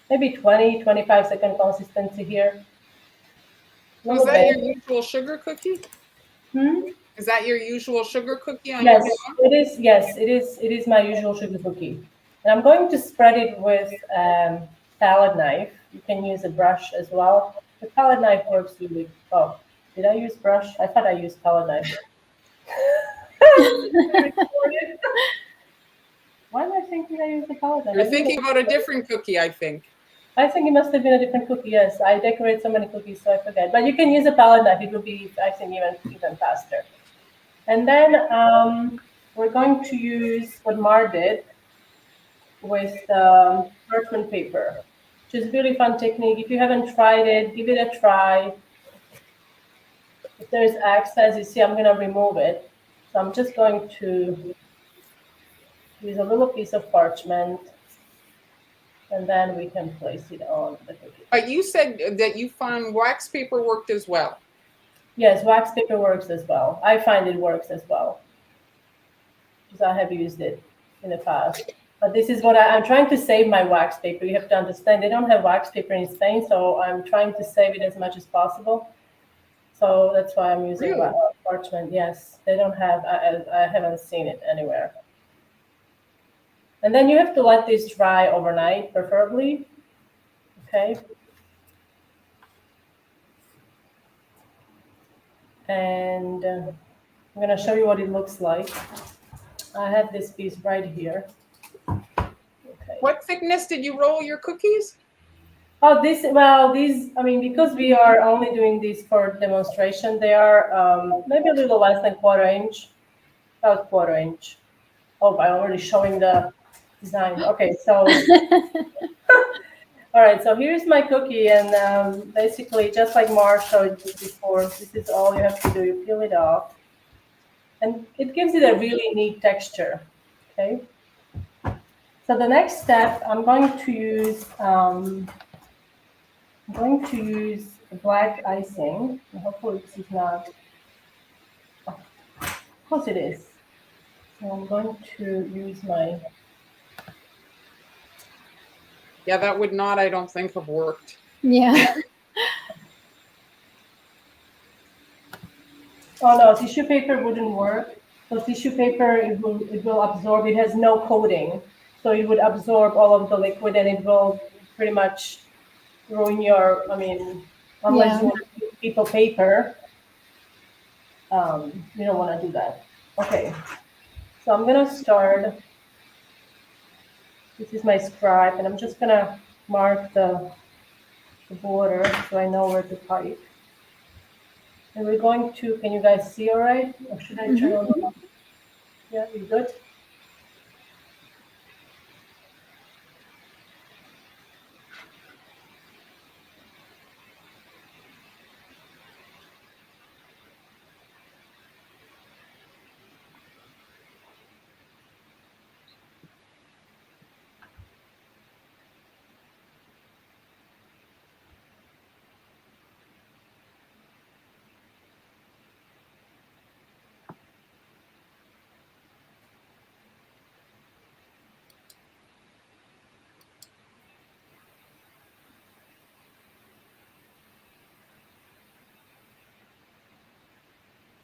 Speaker 2: maybe 20, 25-second consistency here.
Speaker 1: So is that your usual sugar cookie?
Speaker 2: Hmm?
Speaker 1: Is that your usual sugar cookie on
Speaker 2: Yes,
Speaker 1: your blog?
Speaker 2: it is. Yes, it is. It is my usual sugar cookie, and I'm going to spread it with palette knife. You can use a brush as well. The palette knife works really. Oh, did I use brush? I thought I used palette knife. Why am I thinking I used the palette knife?
Speaker 1: You're thinking about a different cookie, I think.
Speaker 2: I think it must have been a different cookie. Yes, I decorate so many cookies, so I forget. But you can use a palette knife; it will be, I think, even faster. And then we're going to use what Mar did with parchment paper, which is a really fun technique. If you haven't tried it, give it a try. If there's excess, you see, I'm going to remove it. So I'm just going to use a little piece of parchment, and then we can place it on the cookie.
Speaker 1: But you said that you found wax paper worked as well.
Speaker 2: Yes, wax paper works as well. I find it works as well, because I have used it in the past. But this is what I'm trying to save my wax paper. You have to understand they don't have wax paper in Spain, so I'm trying to save it as much as possible. So that's why I'm using
Speaker 1: Really?
Speaker 2: parchment. Yes, they don't have. I haven't seen it anywhere. And then you have to let this dry overnight, preferably. Okay. And I'm going to show you what it looks like. I have this piece right here. Okay.
Speaker 1: What thickness did you roll your cookies?
Speaker 2: Oh, these, I mean, because we are only doing these for demonstration, they are maybe a little less than quarter-inch, about quarter-inch. Oh, I'm already showing the design. Okay, so, all right, so here's my cookie, and basically, just like Mar showed you before, this is all you have to do. You peel it off, and it gives it a really neat texture, okay? So the next step, I'm going to use black icing. Hopefully this is not, of course it is. So I'm going to use my,
Speaker 1: Yeah, that would not, I don't think, have worked.
Speaker 3: Yeah.
Speaker 2: oh no, tissue paper wouldn't work. So tissue paper, it will absorb, it has no coating. So it would absorb all of the liquid and it will pretty much ruin your, I mean, unless you want to use people paper, you don't want to do that. Okay, so I'm gonna start. This is my scribe, and I'm just gonna mark the border so I know where to pipe. And we're going to, can you guys see all right? Or should I turn on the, yeah, you good?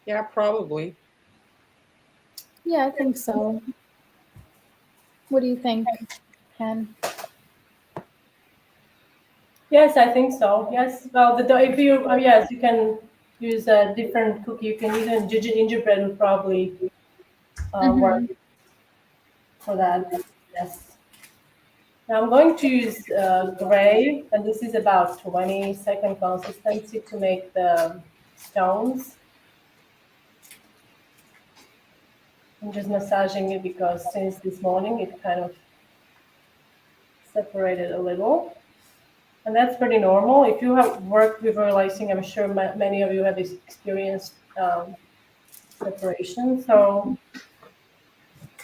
Speaker 1: Yeah, probably.
Speaker 3: Yeah, I think so. What do you think, Ken?
Speaker 2: Yes, I think so. Yes. Well, if you, yes, you can use a different cookie. You can use a gingerbread would probably work for that. Yes. Now I'm going to use gray, and this is about 20-second consistency to make the stones. I'm just massaging it because since this morning it kind of separated a little. And that's pretty normal. If you have worked with royal icing, I'm sure many of you have experienced separation. So,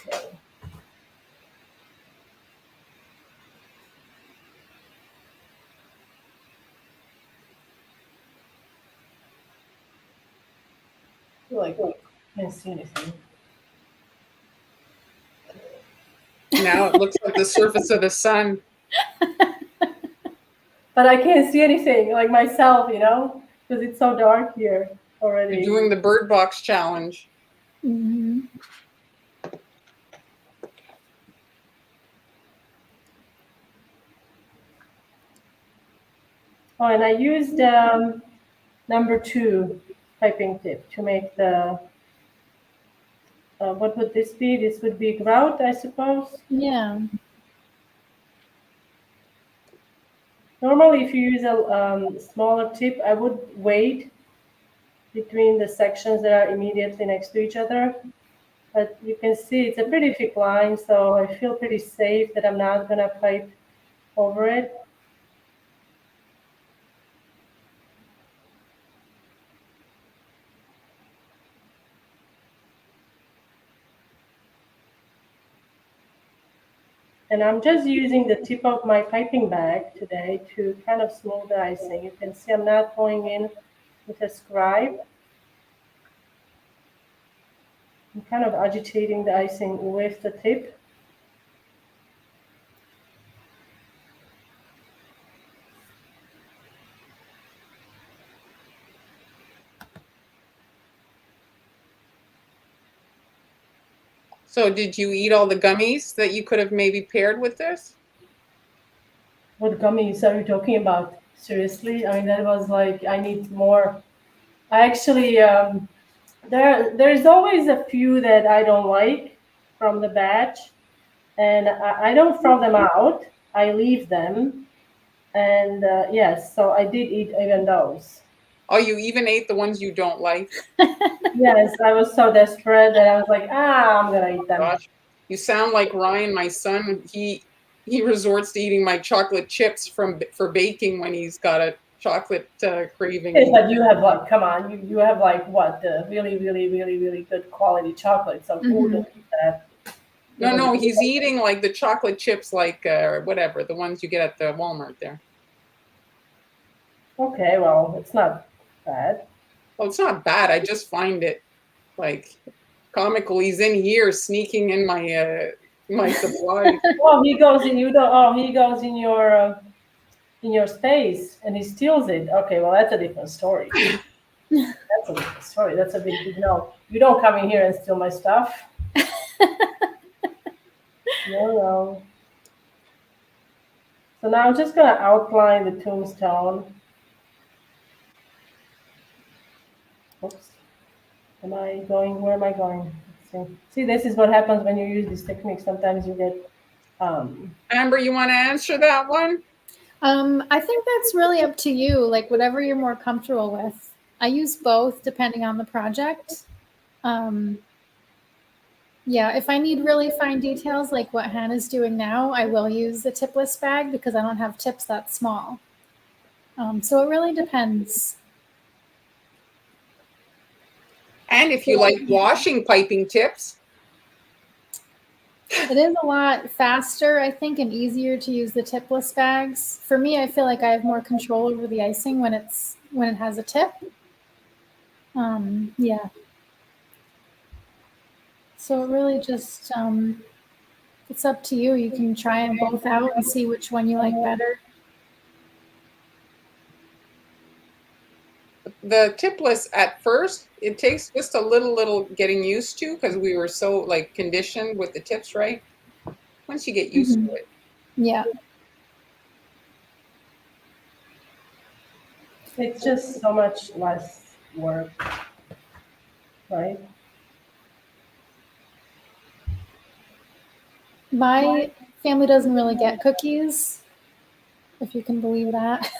Speaker 2: okay. I feel like I can't see anything.
Speaker 1: Now it looks like the surface of the sun.
Speaker 2: But I can't see anything, like myself, because it's so dark here already.
Speaker 1: You're doing the bird box challenge.
Speaker 3: Mm-hmm.
Speaker 2: Oh, and I used number 2 piping tip to make the, what would this be? This would be grout, I suppose.
Speaker 3: Yeah.
Speaker 2: Normally, if you use a smaller tip, I would wait between the sections that are immediately next to each other. But you can see it's a pretty thick line, so I feel pretty safe that I'm not going to pipe over it. And I'm just using the tip of my piping bag today to kind of smooth the icing. You can see I'm not going in with a scribe. I'm kind of agitating the icing with the tip.
Speaker 1: So did you eat all the gummies that you could have maybe paired with this?
Speaker 2: What gummies are you talking about? Seriously? I mean, that was like, I need more. I actually, there's always a few that I don't like from the batch, and I don't throw them out. I leave them, and yes, so I did eat even those.
Speaker 1: Oh, you even ate the ones you don't like?
Speaker 2: Yes, I was so desperate that I was like, I'm gonna eat them.
Speaker 1: Gosh, you sound like Ryan, my son. He resorts to eating my chocolate chips for baking when he's got a chocolate craving.
Speaker 2: Yes, but you have like, come on, you have like what, the really, really, really, really good quality chocolate. So who
Speaker 3: Mhm.
Speaker 2: doesn't eat that?
Speaker 1: No, he's eating like the chocolate chips, like whatever, the ones you get at the Walmart there.
Speaker 2: Okay, well, it's not bad.
Speaker 1: Well, it's not bad. I just find it like comical. He's in here sneaking in my supplies.
Speaker 2: Oh, he goes in. You don't. Oh, he goes in your space and he steals it. Okay, well, that's a different story. That's a different story. That's a big no. You don't come in here and steal my stuff. No. So now I'm just gonna outline the tombstone. Oops. Am I going? Where am I going? Let's see. See, this is what happens when you use this technique. Sometimes you get.
Speaker 1: Amber, you want to answer that one?
Speaker 3: I think that's really up to you, like whatever you're more comfortable with. I use both depending on the project. Yeah, if I need really fine details like what Hannah's doing now, I will use the tipless bag because I don't have tips that small. So it really depends.
Speaker 1: And if you like washing piping tips.
Speaker 3: It is a lot faster, I think, and easier to use the tipless bags. For me, I feel like I have more control over the icing when it has a tip. Yeah. So it really just it's up to you. You can try them both out and see which one you like better.
Speaker 1: The tipless at first, it takes just a little getting used to because we were so like conditioned with the tips, right? Once you get used to it.
Speaker 3: Yeah.
Speaker 2: It's just so much less work, right?
Speaker 3: My family doesn't really get cookies, if you can believe that.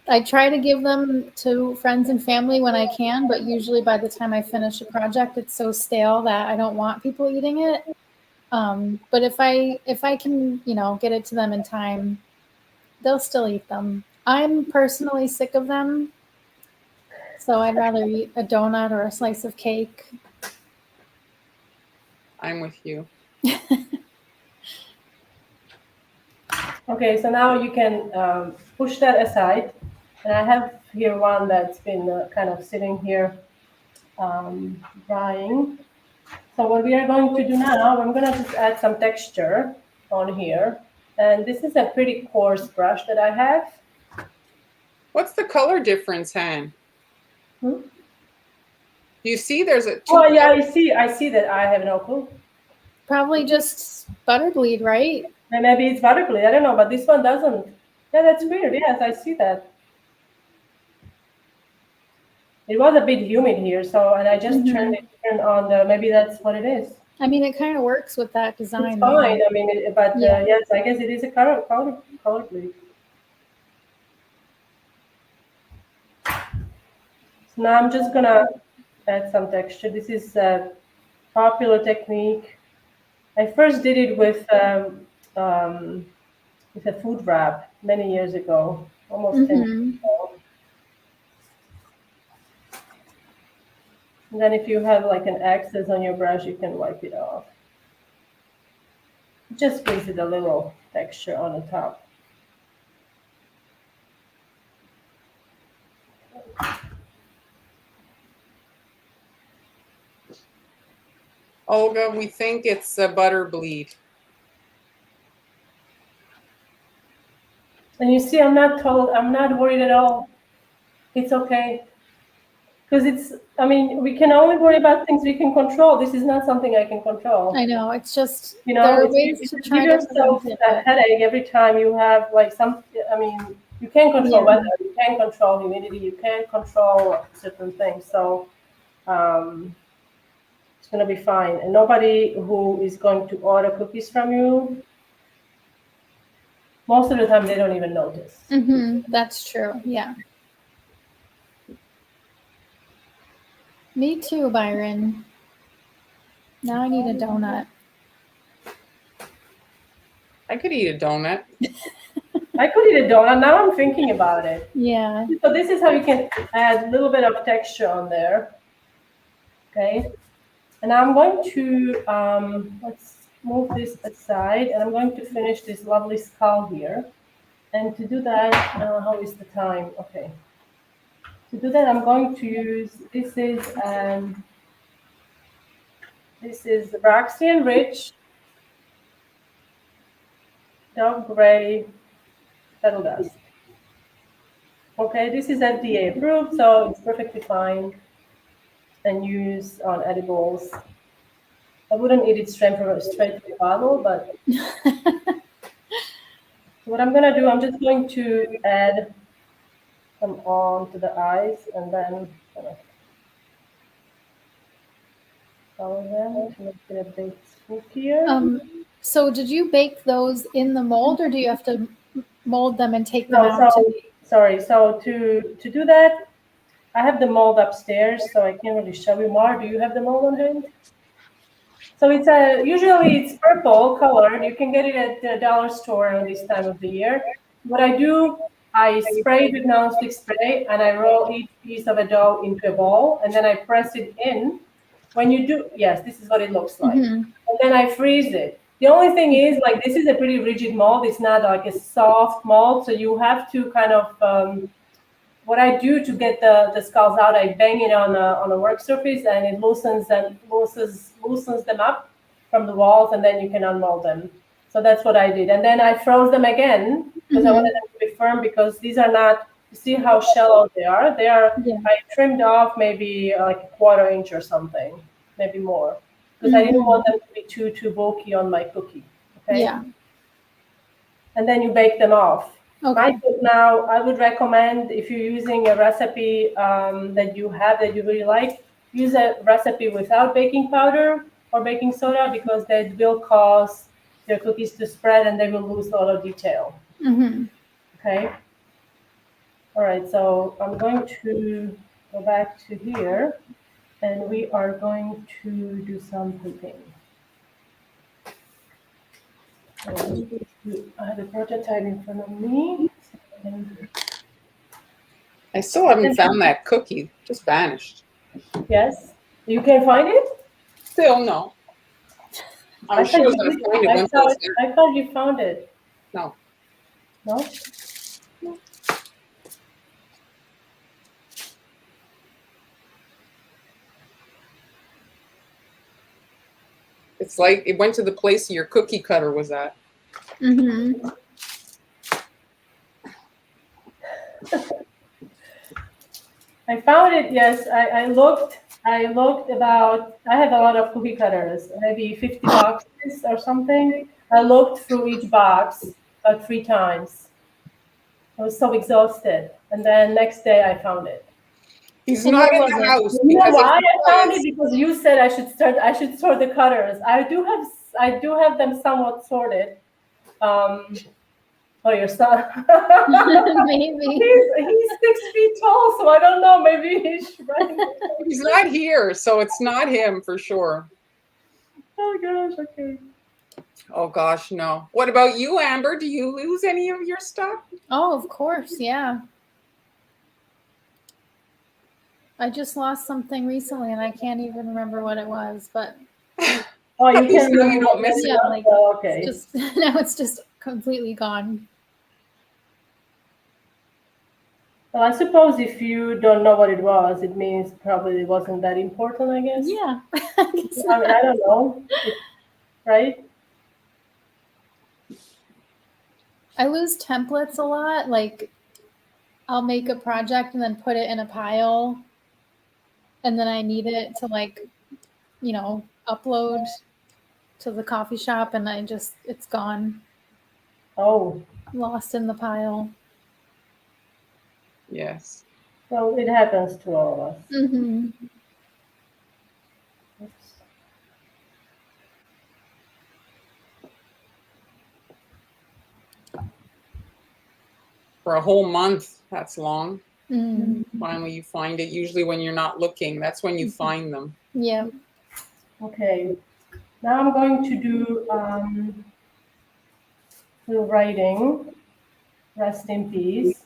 Speaker 3: I try to give them to friends and family when I can, but usually by the time I finish a project, it's so stale that I don't want people eating it. But if I can, get it to them in time, they'll still eat them. I'm personally sick of them, so I'd rather eat a donut or a slice of cake.
Speaker 1: I'm with you.
Speaker 2: Okay, so now you can push that aside. And I have here one that's been kind of sitting here drying. So what we are going to do now, I'm going to just add some texture on here. And this is a pretty coarse brush that I have.
Speaker 1: What's the color difference, Han?
Speaker 2: Hmm?
Speaker 1: You see there's a
Speaker 2: Oh yeah, I see that. I have no clue.
Speaker 3: Probably just butter bleed, right?
Speaker 2: And maybe it's butterfly. I don't know, but this one doesn't. Yeah, that's weird. Yes, I see that. It was a bit humid here, so and I just turned on the. Maybe that's what it is.
Speaker 3: I mean, it kind of works with that design.
Speaker 2: It's fine. I mean, but
Speaker 3: Yeah.
Speaker 2: yes, I guess it is a color bleed. So now I'm just gonna add some texture. This is a popular technique. I first did it with a food wrap many years ago, almost 10 years ago. And then if you have like an excess on your brush, you can wipe it off. It just gives it a little texture on the top.
Speaker 1: Olga, we think it's a butter bleed.
Speaker 2: And you see, I'm not worried at all. It's okay. Because I mean, we can only worry about things we can control. This is not something I can control.
Speaker 3: I know. It's just,
Speaker 2: you know,
Speaker 3: there are ways to try
Speaker 2: give yourself a headache every time you have like I mean, you can't control weather, you can't control humidity, you can't control certain things. So it's going to be fine. And nobody who is going to order cookies from you, most of the time they don't even notice.
Speaker 3: That's true. Yeah. Me too, Byron. Now I need a donut.
Speaker 1: I could eat a donut.
Speaker 2: I could eat a donut. Now I'm thinking about it.
Speaker 3: Yeah.
Speaker 2: So this is how you can add a little bit of texture on there. Okay. And I'm going to, let's move this aside, and I'm going to finish this lovely skull here. And to do that, how is the time? Okay. To do that, I'm going to use, this is Roxy & Rich Dove Gray Petal Dust. Okay, this is FDA approved, so it's perfectly fine and use on edibles. I wouldn't eat it straight from the bottle, but what I'm gonna do, I'm just going to add some on to the eyes and then color them to make it a bit spookier.
Speaker 3: So did you bake those in the mold, or do you have to mold them and take them out?
Speaker 2: Sorry. So to do that, I have the mold upstairs, so I can't really show you more. Do you have the mold on hand? So it's usually it's purple colored. You can get it at the dollar store at this time of the year. What I do, I spray it with nonstick spray, and I roll each piece of a dough into a ball, and then I press it in. When you do, yes, this is what it looks like. And then I freeze it. The only thing is, like, this is a pretty rigid mold. It's not like a soft mold, so you have to kind of. What I do to get the skulls out, I bang it on a work surface, and it loosens them up from the walls, and then you can unmold them. So that's what I did, and then I froze them again because I wanted them to be firm, because these are not. You see how shallow they are? I trimmed off maybe like a 1/4 inch or something, maybe more, because I didn't want them to be too bulky on my cookie. Okay.
Speaker 3: Yeah.
Speaker 2: And then you bake them off.
Speaker 3: Okay.
Speaker 2: Now, I would recommend, if you're using a recipe that you really like, use a recipe without baking powder or baking soda, because that will cause your cookies to spread and they will lose a lot of detail. Okay. All right. So I'm going to go back to here, and we are going to do some cooking. I have the prototype in front of me.
Speaker 1: I still haven't found that cookie. Just vanished.
Speaker 2: Yes? You can find it?
Speaker 1: Still no. I'm sure I was going to find it.
Speaker 2: I thought you found it.
Speaker 1: No.
Speaker 2: No?
Speaker 1: It's like it went to the place your cookie cutter was at.
Speaker 3: Mm-hmm.
Speaker 2: I found it, yes. I looked about, I have a lot of cookie cutters, maybe 50 boxes or something. I looked through each box about 3 times. I was so exhausted. And then next day I found it.
Speaker 1: He's
Speaker 3: And
Speaker 1: not
Speaker 3: what
Speaker 1: in
Speaker 3: was
Speaker 1: the
Speaker 3: it?
Speaker 1: house
Speaker 2: You know
Speaker 1: because
Speaker 2: why
Speaker 1: if he
Speaker 2: I found
Speaker 1: was,
Speaker 2: it? Because you said I should sort the cutters. I do have them somewhat sorted. Oh, your son.
Speaker 3: Maybe.
Speaker 2: He's 6 feet tall, so I don't know. Maybe he's shrinking.
Speaker 1: he's not here, so it's not him for sure.
Speaker 2: Oh gosh. Okay.
Speaker 1: Oh gosh, no. What about you, Amber? Do you lose any of your stuff?
Speaker 3: Oh, of course, yeah. I just lost something recently and I can't even remember what it was, but
Speaker 2: Oh, you
Speaker 1: At least
Speaker 2: can
Speaker 1: now
Speaker 2: remember.
Speaker 1: you don't miss it.
Speaker 3: yeah, like
Speaker 2: Oh, okay.
Speaker 3: it's just now it's just completely gone.
Speaker 2: Well, I suppose if you don't know what it was, it means probably it wasn't that important, I guess.
Speaker 3: Yeah.
Speaker 2: I mean, I don't know. Right?
Speaker 3: I lose templates a lot. Like I'll make a project and then put it in a pile and then I need it to like, upload to the coffee shop and it's gone.
Speaker 2: Oh,
Speaker 3: Lost in the pile.
Speaker 1: Yes.
Speaker 2: so it happens to all of us.
Speaker 3: Mm-hmm.
Speaker 2: Oops.
Speaker 1: For a whole month, that's long.
Speaker 3: Mm.
Speaker 1: Finally, you find it. Usually, when you're not looking, that's when you find them.
Speaker 3: Yeah.
Speaker 2: Okay. Now I'm going to do little writing, rest in peace.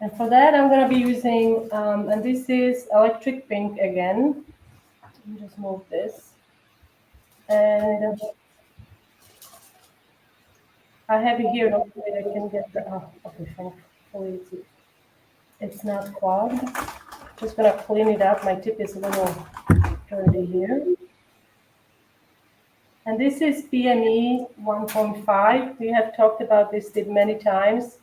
Speaker 2: And for that, I'm going to be using, and this is electric pink again. Let me just move this. And I have it here. Hopefully I can get the, okay, thankfully it's not clogged. Just going to clean it up. My tip is a little dirty here. And this is PME 1.5. We have talked about this tip many times.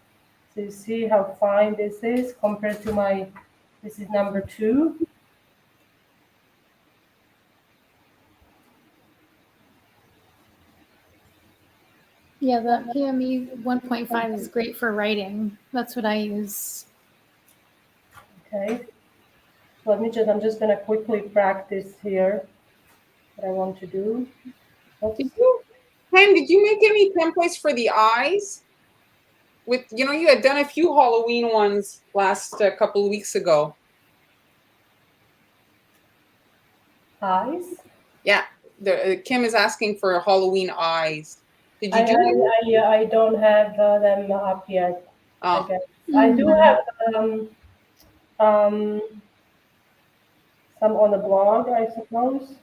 Speaker 2: So you see how fine this is compared to this is number 2.
Speaker 3: Yeah, the PME 1.5 is great for writing. That's what I use.
Speaker 2: Okay. I'm just going to quickly practice here what I want to do. Oops.
Speaker 1: Did you make any templates for the eyes? With you had done a few Halloween ones last couple of weeks ago.
Speaker 2: Eyes?
Speaker 1: Yeah, Kim is asking for Halloween eyes. Did you do them?
Speaker 2: I don't have them up yet.
Speaker 1: Oh.
Speaker 2: I guess I do have some on the blog, I suppose.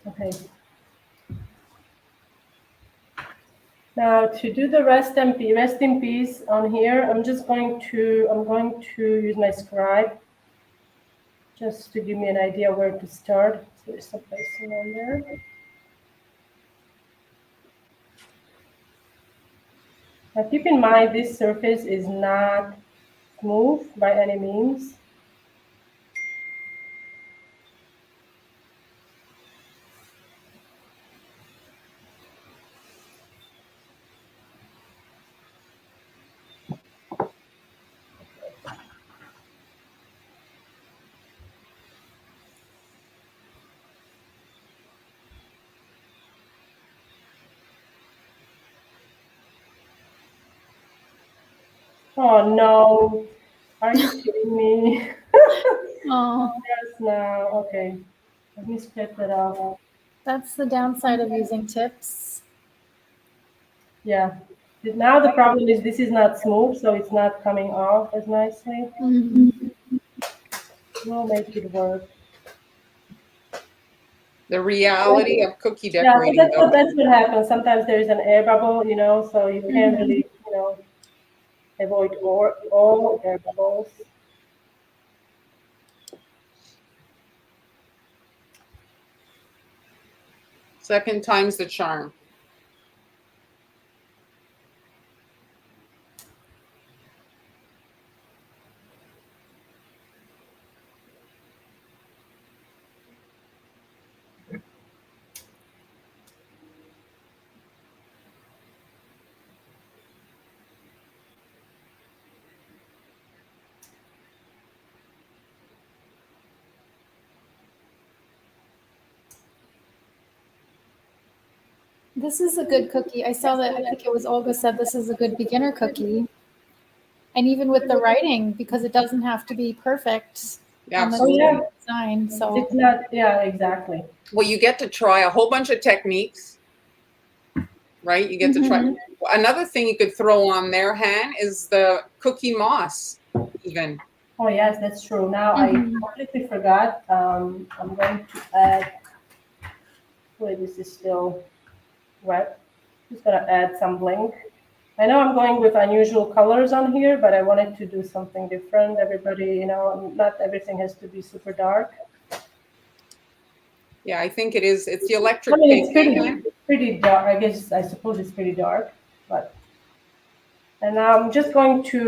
Speaker 2: Okay. Now to do the rest in peace on here, I'm going to use my scribe just to give me an idea where to start. So there's some placing on there. Now keep in mind this surface is not smooth by any means. Oh no, are you kidding me?
Speaker 3: Oh,
Speaker 2: Yes, now, okay. Let me split that out.
Speaker 3: that's the downside of using tips.
Speaker 2: Yeah. Now the problem is this is not smooth, so it's not coming off as nicely.
Speaker 3: Mm-hmm.
Speaker 2: We'll make it work.
Speaker 1: The reality of cookie
Speaker 2: Yeah,
Speaker 1: decorating.
Speaker 2: that's what happens. Sometimes there is an air bubble, so you can't really, Avoid all air bubbles.
Speaker 1: Second time's the charm.
Speaker 3: This is a good cookie. I saw that, I think it was Olga said this is a good beginner cookie. And even with the writing, because it doesn't have to be perfect
Speaker 1: Yeah,
Speaker 3: on the
Speaker 1: absolutely.
Speaker 3: design. So
Speaker 2: It's not, yeah, exactly.
Speaker 1: Well, you get to try a whole bunch of techniques, right? You get to try. Another thing you could throw on there, Han, is the cookie moss, even.
Speaker 2: Oh yes, that's true. Now I completely forgot. I'm going to add. Wait, this is still wet. Just gonna add some bling. I know I'm going with unusual colors on here, but I wanted to do something different. Everybody, you know, not everything has to be super dark.
Speaker 1: Yeah, I think it is. It's the electric
Speaker 2: I mean,
Speaker 1: pink.
Speaker 2: it's pretty dark. I suppose it's pretty dark, but. And I'm just going to,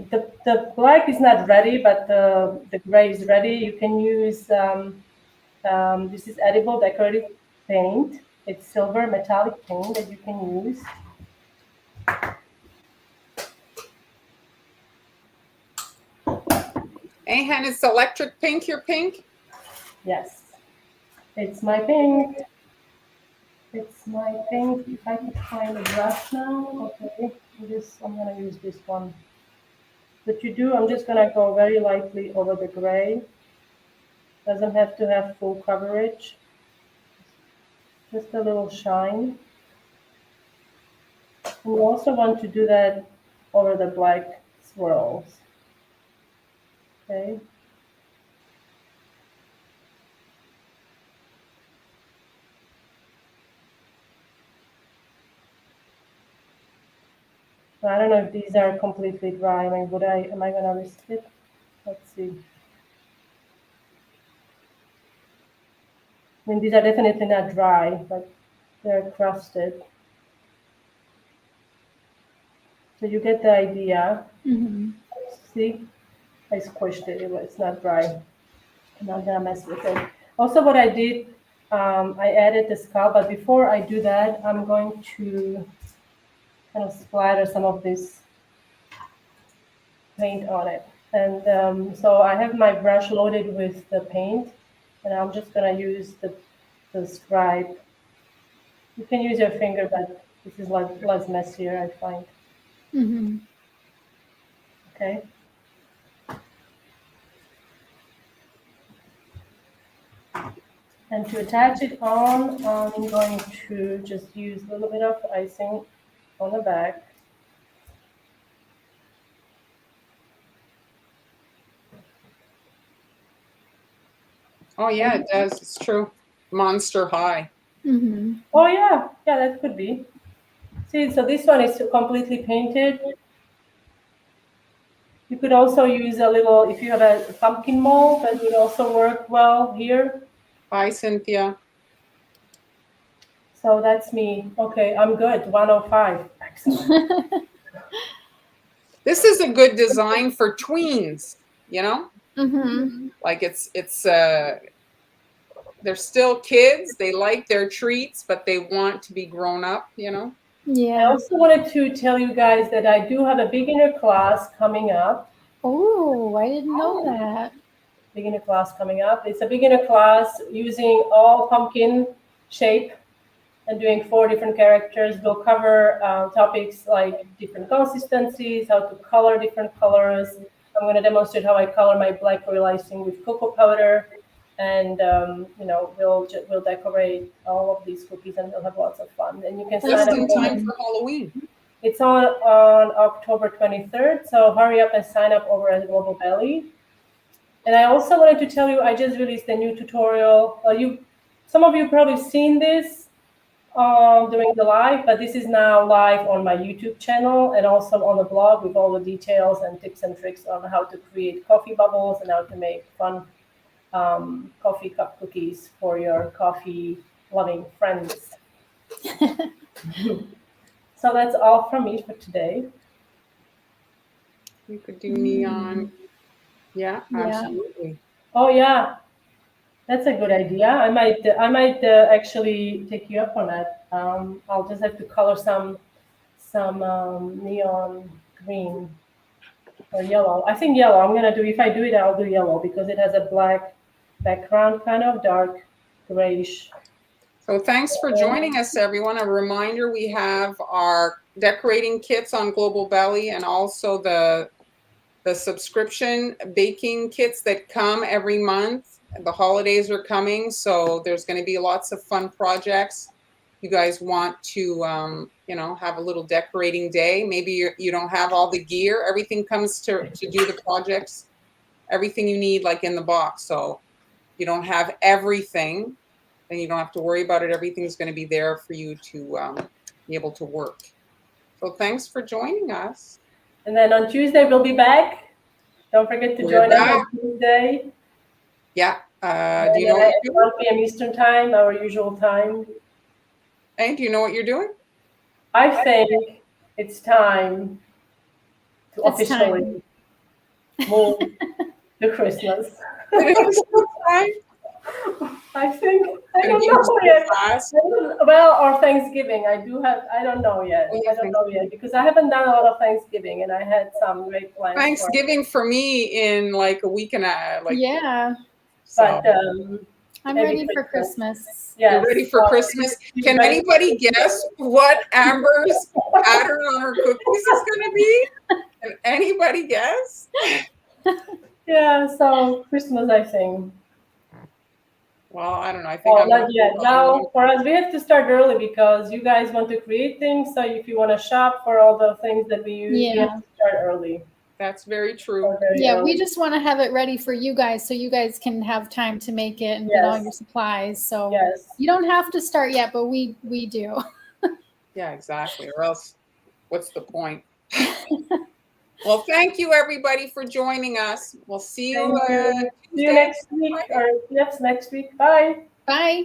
Speaker 2: the black is not ready, but the gray is ready. You can use, this is edible decorative paint. It's silver metallic paint that you can use.
Speaker 1: Hey, Han, is electric pink your pink?
Speaker 2: Yes, it's my pink. It's my pink. If I could find a brush now, okay. I'm gonna use this one. What you do, I'm just gonna go very lightly over the gray. Doesn't have to have full coverage. Just a little shine. And you also want to do that over the black swirls. Okay. So I don't know if these are completely dry. I mean, am I gonna risk it? Let's see. I mean, these are definitely not dry, but they're crusted. So you get the idea. See, I squished it. It's not dry. I'm not gonna mess with it. Also, what I did, I added the scalp, but before I do that, I'm going to kind of splatter some of this paint on it. And so I have my brush loaded with the paint, and I'm just gonna use the stripe. You can use your finger, but this is less messier, I find. Okay. And to attach it on, I'm going to just use a little bit of icing on the back.
Speaker 1: Oh, yeah, it does. It's true. Monster High.
Speaker 2: Oh, yeah. Yeah, that could be. See, so this one is completely painted. You could also use a little, if you have a pumpkin mold, that would also work well here.
Speaker 1: Bye, Cynthia.
Speaker 2: So that's me. Okay, I'm good. 105. Excellent.
Speaker 1: This is a good design for tweens, you know? Like they're still kids. They like their treats, but they want to be grown up, you know?
Speaker 3: Yeah.
Speaker 2: I also wanted to tell you guys that I do have a beginner class coming up.
Speaker 3: Oh, I didn't know that.
Speaker 2: Beginner class coming up. It's a beginner class using all pumpkin shape and doing 4 different characters. We'll cover topics like different consistencies, how to color different colors. I'm going to demonstrate how I color my blackberry icing with cocoa powder. And you know, we'll decorate all of these cookies, and we'll have lots of fun. And you can
Speaker 1: Just
Speaker 2: sign
Speaker 1: in
Speaker 2: up
Speaker 1: time for Halloween.
Speaker 2: It's on October 23rd, so hurry up and sign up over at Global Belly. And I also wanted to tell you, I just released a new tutorial. Some of you probably seen this during the live, but this is now live on my YouTube channel and also on the blog with all the details and tips and tricks on how to create coffee bubbles and how to make fun coffee cup cookies for your coffee loving friends. So that's all from me for today.
Speaker 1: You could do neon. Yeah, absolutely.
Speaker 2: Oh yeah, that's a good idea. I might actually take you up on that. I'll just have to color some neon green or yellow. I think yellow. I'm gonna do. If I do it, I'll do yellow because it has a black background, kind of dark grayish.
Speaker 1: So thanks for joining us, everyone. A reminder, we have our decorating kits on Global Belly and also the subscription baking kits that come every month. The holidays are coming, so there's going to be lots of fun projects. You guys want to, have a little decorating day. Maybe you don't have all the gear. Everything comes to do the projects. Everything you need, like in the box. So you don't have everything, then you don't have to worry about it. Everything's going to be there for you to be able to work. So thanks for joining us.
Speaker 2: And then on Tuesday, we'll be back. Don't forget to join us on Tuesday.
Speaker 1: Yeah. Do you know what you're doing?
Speaker 2: 1 p.m. Eastern time, our usual time.
Speaker 1: Hey, do you know what you're doing?
Speaker 2: I think it's time to officially move to Christmas. I think. I don't know yet. Well, or Thanksgiving. I don't know yet. I don't know yet because I haven't done a lot of Thanksgiving and I had some great plans.
Speaker 1: Thanksgiving for me in like a week and a half.
Speaker 3: Yeah.
Speaker 1: So.
Speaker 2: But
Speaker 3: I'm ready for Christmas.
Speaker 2: Yes.
Speaker 1: You're ready for Christmas? Can anybody guess what Amber's pattern on her cookies is going to be? Can anybody guess?
Speaker 2: Yeah, so Christmas, I think.
Speaker 1: Well, I don't know. I think
Speaker 2: not yet. Now, for us, we have to start early because you guys want to create things. So if you want to shop for all the things that we use, you have to start early.
Speaker 1: That's very true.
Speaker 3: Yeah, we just want to have it ready for you guys so you guys can have time to make it and get all your supplies. So you don't have to start yet, but we do.
Speaker 1: Yeah, exactly. Or else, what's the point? Well, thank you, everybody, for joining us. We'll see you
Speaker 2: next week. Or yes, next week. Bye.
Speaker 3: Bye.